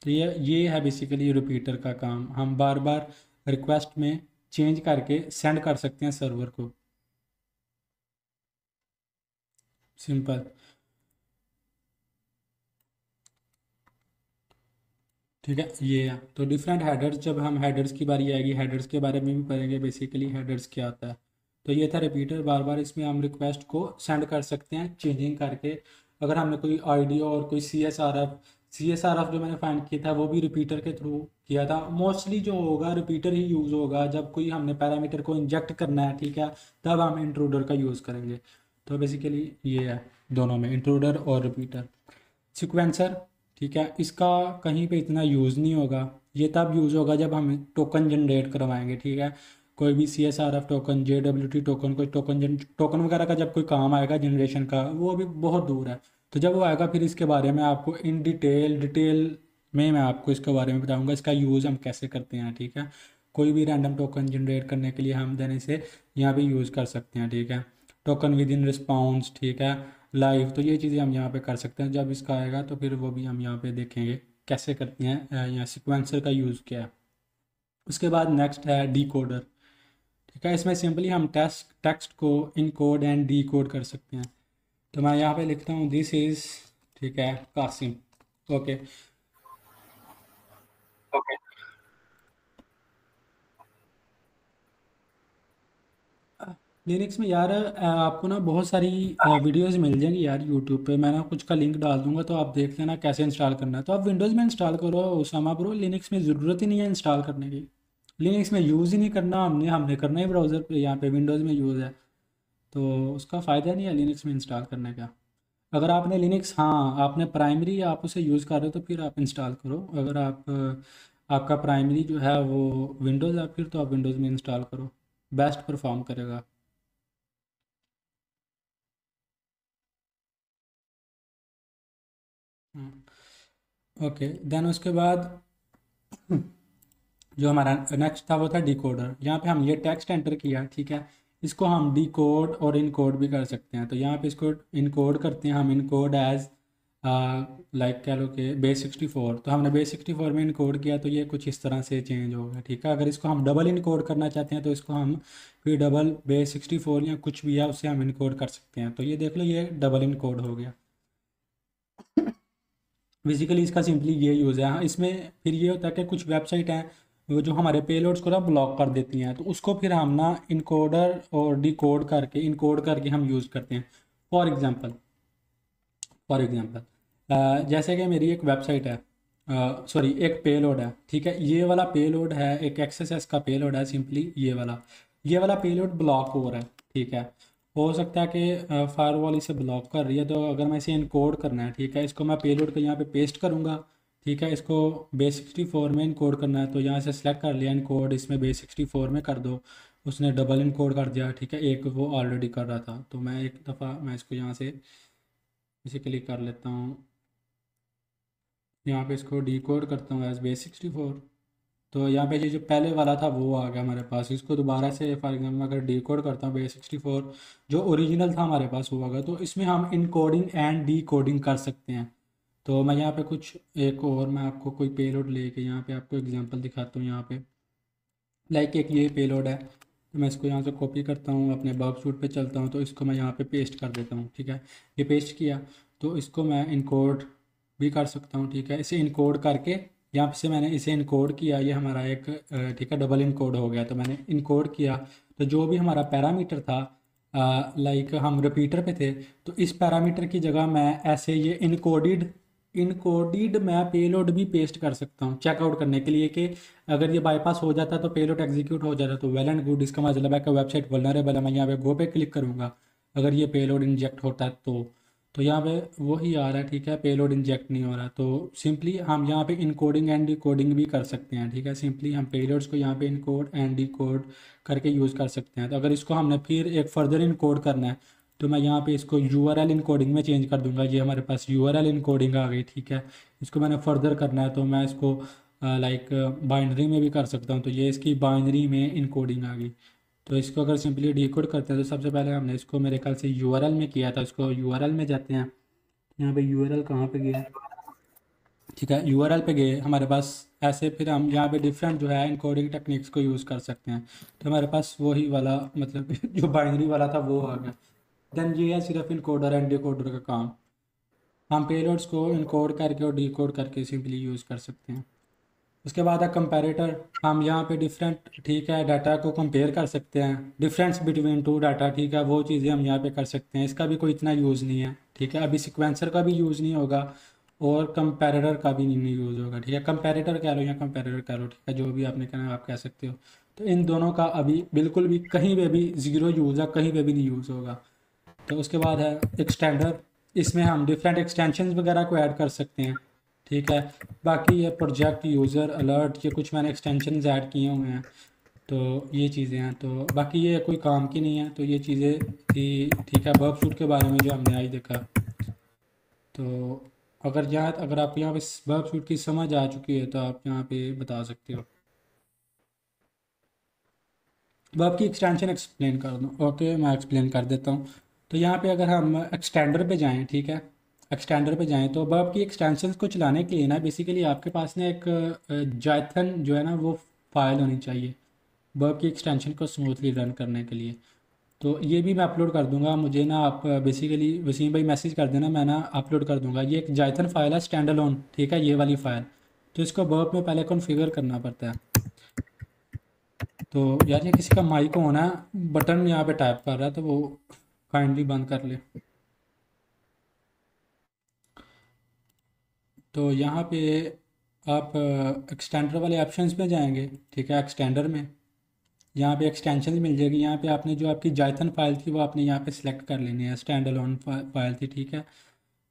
तो ये है बेसिकली रिपीटर का काम। हम बार बार रिक्वेस्ट में चेंज करके सेंड कर सकते हैं सर्वर को। सिंपल। ठीक है, ये है। तो डिफरेंट हेडर्स, जब हम हेडर्स की बारी आएगी, हेडर्स के बारे में भी पढ़ेंगे बेसिकली हेडर्स क्या होता है। तो ये था रिपीटर, बार बार इसमें हम रिक्वेस्ट को सेंड कर सकते हैं चेंजिंग करके। अगर हमने कोई ऑडियो और कोई सी एस आर एफ जो मैंने फाइंड किया था वो भी रिपीटर के थ्रू किया था। मोस्टली जो होगा रिपीटर ही यूज़ होगा जब कोई हमने पैरामीटर को इंजेक्ट करना है, ठीक है, तब हम इंट्रूडर का यूज़ करेंगे। तो बेसिकली ये है दोनों में, इंट्रूडर और रिपीटर। सिक्वेंसर, ठीक है, इसका कहीं पे इतना यूज़ नहीं होगा। ये तब यूज़ होगा जब हम टोकन जनरेट करवाएंगे, ठीक है। कोई भी CSRF टोकन, JWT टोकन, कोई टोकन वगैरह का जब कोई काम आएगा जनरेशन का, वो अभी बहुत दूर है। तो जब वो आएगा फिर इसके बारे में आपको इन डिटेल में मैं आपको इसके बारे में बताऊंगा, इसका यूज़ हम कैसे करते हैं, ठीक है। कोई भी रैंडम टोकन जनरेट करने के लिए हम देन इसे यहाँ पे यूज़ कर सकते हैं, ठीक है। टोकन विद इन रिस्पॉन्स, ठीक है, लाइव। तो ये चीज़ें हम यहाँ पे कर सकते हैं। जब इसका आएगा तो फिर वो भी हम यहाँ पे देखेंगे कैसे करते हैं, यहाँ सिक्वेंसर का यूज़ क्या है। उसके बाद नेक्स्ट है डी कोडर। ठीक है, इसमें सिंपली हम टेक्स्ट को इनकोड एंड डी कोड कर सकते हैं। तो मैं यहाँ पे लिखता हूँ दिस इज़, ठीक है, कासिम। ओके। लिनक्स में यार आपको ना बहुत सारी वीडियोस मिल जाएंगी यार यूट्यूब पे। मैं ना कुछ का लिंक डाल दूंगा तो आप देख लेना कैसे इंस्टॉल करना है। तो आप विंडोज़ में इंस्टॉल करो उसामा ब्रो, लिनक्स में ज़रूरत ही नहीं है इंस्टॉल करने की। लिनक्स में यूज़ ही नहीं करना, हमने हमने करना ही ब्राउज़र पे, यहाँ पे विंडोज़ में यूज़ है। तो उसका फ़ायदा नहीं है लिनक्स में इंस्टॉल करने का। अगर आपने लिनक्स, हाँ, आपने प्राइमरी आप उसे यूज़ कर रहे हो तो फिर आप इंस्टॉल करो। अगर आप आपका प्राइमरी जो है वो विंडोज़ है, फिर तो आप विंडोज़ में इंस्टॉल करो, बेस्ट परफॉर्म करेगा। ओके, देन उसके बाद जो हमारा नेक्स्ट था वो था डिकोडर। यहाँ पे हम ये टेक्स्ट एंटर किया, ठीक है, इसको हम डिकोड और इनकोड भी कर सकते हैं। तो यहाँ पे इसको इनकोड करते हैं हम, इनकोड एज लाइक कह लो कि बेस 64। तो हमने बेस 64 में इनकोड किया तो ये कुछ इस तरह से चेंज होगा, ठीक है। अगर इसको हम डबल इनकोड करना चाहते हैं तो इसको हम फिर डबल बेस 64 या कुछ भी है उससे हम इनकोड कर सकते हैं। तो ये देख लो, ये डबल इनकोड हो गया। बेसिकली इसका सिंपली ये यूज़ है। हाँ, इसमें फिर ये होता है कि कुछ वेबसाइट हैं वो जो हमारे पेलोड्स को ना ब्लॉक कर देती हैं, तो उसको फिर हम ना इनकोडर और डिकोड करके इनकोड करके हम यूज़ करते हैं। फॉर एग्ज़ाम्पल, जैसे कि मेरी एक वेबसाइट है, सॉरी एक पेलोड है, ठीक है, ये वाला पेलोड है, एक XSS का पेलोड है। सिंपली ये वाला पेलोड ब्लॉक हो रहा है, ठीक है। हो सकता है कि फायरवॉल इसे ब्लॉक कर रही है। तो अगर मैं इसे इनकोड करना है, ठीक है, इसको मैं पेलोड को यहाँ पे पेस्ट करूँगा, ठीक है। इसको बेस 64 में इनकोड करना है तो यहाँ से सेलेक्ट कर लिया इनकोड, इसमें बेस 64 में कर दो। उसने डबल इनकोड कर दिया, ठीक है, एक वो ऑलरेडी कर रहा था। तो मैं एक दफ़ा मैं इसको यहाँ से इसे क्लिक कर लेता हूँ, यहाँ पे इसको डिकोड करता हूँ एज बेस 64। तो यहाँ पे ये जो पहले वाला था वो आ गया हमारे पास। इसको दोबारा से फॉर एग्जाम्पल अगर डिकोड करता हूँ बेस 64, जो ओरिजिनल था हमारे पास वो आ गया। तो इसमें हम इनकोडिंग एंड डिकोडिंग कर सकते हैं। तो मैं यहाँ पे कुछ एक और मैं आपको कोई पेलोड लेके यहाँ पे आपको एग्जांपल दिखाता हूँ। यहाँ पे लाइक एक ये पेलोड है, तो मैं इसको यहाँ से कॉपी करता हूँ, अपने वर्क शूट पे चलता हूँ, तो इसको मैं यहाँ पे पेस्ट कर देता हूँ, ठीक है। ये पेस्ट किया तो इसको मैं इनकोड भी कर सकता हूँ, ठीक है। इसे इनकोड करके यहाँ से मैंने इसे इनकोड किया, ये हमारा एक ठीक है डबल इनकोड हो गया। तो मैंने इनकोड किया तो जो भी हमारा पैरामीटर था, लाइक हम रिपीटर पे थे, तो इस पैरामीटर की जगह मैं ऐसे ये इनकोडिड इनकोडिड मैं पेलोड भी पेस्ट कर सकता हूँ चेकआउट करने के लिए कि अगर ये बाईपास हो जाता तो पेलोड एग्जीक्यूट हो जाता तो वेल एंड गुड। इसका मतलब है कि वेबसाइट वल्नरेबल है। मैं यहाँ पे गो पे क्लिक करूँगा, अगर ये पेलोड इंजेक्ट होता है तो यहाँ पे वही आ रहा है, ठीक है, पेलोड इंजेक्ट नहीं हो रहा। तो सिंपली हम यहाँ पे इनकोडिंग एंड डिकोडिंग भी कर सकते हैं, ठीक है। सिंपली हम पेलोड्स को यहाँ पे इनकोड एंड डिकोड करके यूज़ कर सकते हैं। तो अगर इसको हमने फिर एक फर्दर इनकोड करना है तो मैं यहाँ पे इसको URL इनकोडिंग में चेंज कर दूंगा। ये हमारे पास URL इनकोडिंग आ गई, ठीक है। इसको मैंने फर्दर करना है तो मैं इसको लाइक बाइनरी में भी कर सकता हूँ। तो ये इसकी बाइनरी में इनकोडिंग आ गई। तो इसको अगर सिंपली डिकोड करते हैं तो सबसे पहले हमने इसको मेरे ख्याल से URL में किया था। इसको URL में जाते हैं, यहाँ पे URL कहाँ पे गया, ठीक है, URL पे गए हमारे पास। ऐसे फिर हम यहाँ पे डिफरेंट जो है इनकोडिंग टेक्निक्स को यूज़ कर सकते हैं। तो हमारे पास वही वाला मतलब जो बाइनरी वाला था वो आ गया। देन ये है सिर्फ इनकोडर एंड डिकोडर का काम। हम पेलोड्स को इनकोड करके और डिकोड करके सिंपली यूज़ कर सकते हैं। उसके बाद है कंपैरेटर। हम यहाँ पे डिफरेंट, ठीक है, डाटा को कंपेयर कर सकते हैं, डिफरेंस बिटवीन टू डाटा, ठीक है, वो चीज़ें हम यहाँ पे कर सकते हैं। इसका भी कोई इतना यूज़ नहीं है, ठीक है, अभी सिक्वेंसर का भी यूज़ नहीं होगा और कंपैरेटर का भी नहीं यूज़ होगा, ठीक है, कंपैरेटर कह लो या कंपैरेटर कह लो, ठीक है, जो भी आपने कहना है आप कह सकते हो। तो इन दोनों का अभी बिल्कुल भी कहीं पे भी ज़ीरो यूज़ है, कहीं पे भी नहीं यूज़ होगा। तो उसके बाद है एक्सटेंडर। इसमें हम डिफरेंट एक्सटेंशंस वगैरह को ऐड कर सकते हैं, ठीक है। बाकी ये प्रोजेक्ट, यूज़र अलर्ट, ये कुछ मैंने एक्सटेंशंस ऐड किए हुए हैं। तो ये चीज़ें हैं, तो बाकी ये कोई काम की नहीं है, तो ये चीज़ें थी, ठीक है, बर्ब शूट के बारे में जो हमने आज देखा। तो अगर आप यहाँ पे बर्ब शूट की समझ आ चुकी है तो आप यहाँ पे बता सकते हो। वर्ब की एक्सटेंशन एक्सप्लेन कर दूँ, ओके, मैं एक्सप्लेन कर देता हूँ। तो यहाँ पे अगर हम एक्सटेंडर पे जाएं, ठीक है, एक्सटेंडर पे जाएं तो वर्ब की एक्सटेंशंस को चलाने के लिए ना बेसिकली आपके पास ना एक जाइथन जो है ना वो फाइल होनी चाहिए वर्ब की एक्सटेंशन को स्मूथली रन करने के लिए। तो ये भी मैं अपलोड कर दूंगा, मुझे ना आप बेसिकली वसीम भाई मैसेज कर देना, मैं ना अपलोड कर दूंगा। ये एक जाइथन फाइल है स्टैंड अलोन, ठीक है, ये वाली फाइल। तो इसको वर्ब में पहले कॉन्फ़िगर करना पड़ता है। तो यार ये किसी का माइक होना है, बटन यहाँ पे टाइप कर रहा है, तो वो काइंडली बंद कर ले। तो यहाँ पे आप एक्सटेंडर वाले ऑप्शंस में जाएंगे, ठीक है, एक्सटेंडर में यहाँ पे एक्सटेंशन मिल जाएगी। यहाँ पे आपने जो आपकी जाइथन फाइल थी वो आपने यहाँ पे सिलेक्ट कर लेनी है, स्टैंड अलोन फाइल थी, ठीक है,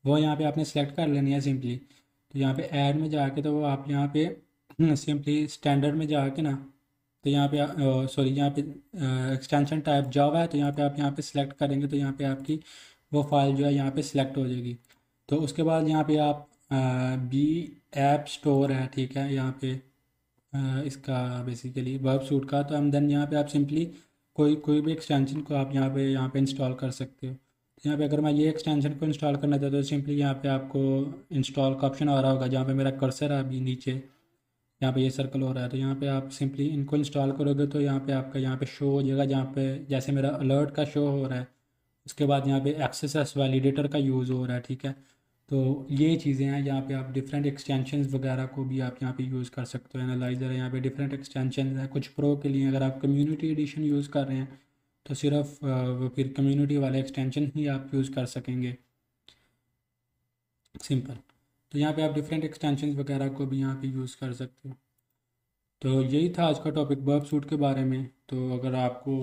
वो यहाँ पे आपने सेलेक्ट कर लेनी है सिंपली। तो यहाँ पे ऐड में जाके तो वो आप यहाँ पे सिंपली स्टैंडर्ड में जाके ना, तो यहाँ पे सॉरी यहाँ पे एक्सटेंशन टाइप जावा है, तो यहाँ पे आप यहाँ पे सिलेक्ट करेंगे तो यहाँ पे आपकी वो फाइल जो है यहाँ पे सिलेक्ट हो जाएगी। तो उसके बाद यहाँ पे आप बी ऐप स्टोर है, ठीक है, यहाँ पे इसका बेसिकली वर्ब सूट का, तो हम देन यहाँ पे आप सिंपली कोई कोई भी एक्सटेंशन को आप यहाँ पे इंस्टॉल कर सकते हो। तो यहाँ पे अगर मैं ये एक्सटेंशन को इंस्टॉल करना चाहता हूँ तो सिंपली यहाँ पे आपको इंस्टॉल का ऑप्शन आ रहा होगा, जहाँ पे मेरा कर्सर है अभी नीचे, यहाँ पे ये सर्कल हो रहा है, तो यहाँ पे आप सिंपली इनको इंस्टॉल करोगे तो यहाँ पे आपका यहाँ पे शो हो जाएगा, जहाँ पे जैसे मेरा अलर्ट का शो हो रहा है। उसके बाद यहाँ पे एक्सेस वैलिडेटर का यूज़ हो रहा है, ठीक है। तो ये चीज़ें हैं, यहाँ पे आप डिफरेंट एक्सटेंशंस वगैरह को भी आप यहाँ पे यूज़ कर सकते हो। एनालाइज़र है, यहाँ पे डिफरेंट एक्सटेंशन है कुछ प्रो के लिए। अगर आप कम्युनिटी एडिशन यूज़ कर रहे हैं तो सिर्फ फिर कम्युनिटी वाले एक्सटेंशन ही आप यूज़ कर सकेंगे, सिंपल। तो यहाँ पे आप डिफरेंट एक्सटेंशन वगैरह को भी यहाँ पे यूज़ कर सकते हो। तो यही था आज का टॉपिक बर्ब सूट के बारे में। तो अगर आपको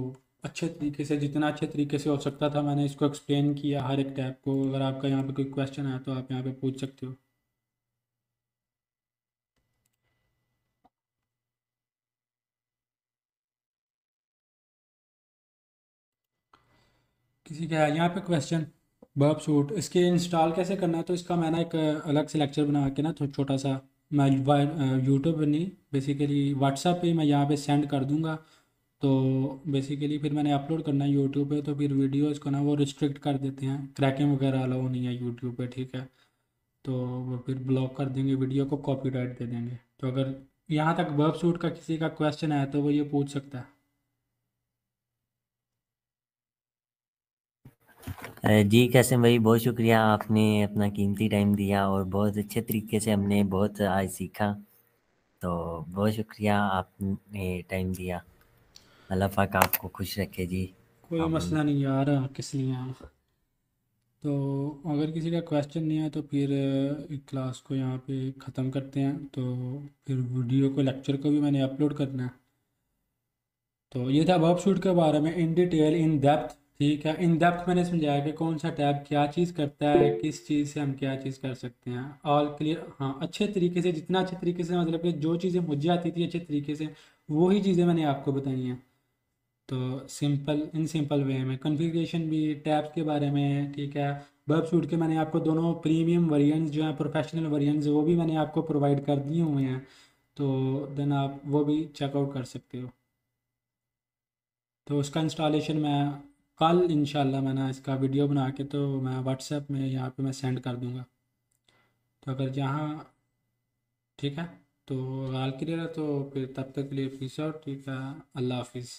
अच्छे तरीके से, जितना अच्छे तरीके से हो सकता था मैंने इसको एक्सप्लेन किया हर एक टैब को। अगर आपका यहाँ पे कोई क्वेश्चन है तो आप यहाँ पे पूछ सकते हो। किसी का है यहाँ पे क्वेश्चन? बर्ब सूट इसके इंस्टॉल कैसे करना है, तो इसका मैंने एक अलग से लेक्चर बना के ना, तो छोटा सा मैं यूट्यूब पर नहीं, बेसिकली व्हाट्सएप पे मैं यहाँ पे सेंड कर दूँगा। तो बेसिकली फिर मैंने अपलोड करना है यूट्यूब पे, तो फिर वीडियोज़ को ना वो रिस्ट्रिक्ट कर देते हैं, क्रैकिंग वगैरह अलाउ नहीं है यूट्यूब पे, ठीक है। तो वो फिर ब्लॉक कर देंगे, वीडियो को कॉपीराइट दे देंगे। तो अगर यहाँ तक वर्ब सूट का किसी का क्वेश्चन है तो वो ये पूछ सकता है। जी कैसे भाई, बहुत शुक्रिया, आपने अपना कीमती टाइम दिया और बहुत अच्छे तरीके से हमने बहुत आज सीखा। तो बहुत शुक्रिया, आपने टाइम दिया। अल्लाह पाक आपको खुश रखे जी। कोई आमीन। मसला नहीं यार, किस लिए आया। तो अगर किसी का क्वेश्चन नहीं है तो फिर क्लास को यहाँ पे ख़त्म करते हैं। तो फिर वीडियो को, लेक्चर को भी मैंने अपलोड करना है। तो ये था वर्ब शूट के बारे में इन डिटेल, इन डेप्थ, ठीक है। इन डेप्थ मैंने समझाया कि कौन सा टैब क्या चीज़ करता है, किस चीज़ से हम क्या चीज़ कर सकते हैं, ऑल क्लियर। हाँ, अच्छे तरीके से, जितना अच्छे तरीके से, मतलब कि जो चीज़ें मुझे आती थी अच्छे तरीके से वही चीज़ें मैंने आपको बताई हैं। तो सिंपल, इन सिंपल वे में कॉन्फ़िगरेशन भी टैब्स के बारे में है, ठीक है। वर्ब शूट के मैंने आपको दोनों प्रीमियम वेरिएंट्स जो हैं, प्रोफेशनल वेरिएंट्स, वो भी मैंने आपको प्रोवाइड कर दिए हुए हैं। तो देन आप वो भी चेकआउट कर सकते हो। तो उसका इंस्टॉलेशन मैं कल इंशाल्लाह, मैं ना इसका वीडियो बना के तो मैं व्हाट्सएप में यहाँ पे मैं सेंड कर दूँगा। तो अगर यहाँ, ठीक है, तो हाल क्लियर है तो फिर तब तक के लिए पीस आउट, ठीक है, अल्लाह हाफिज़।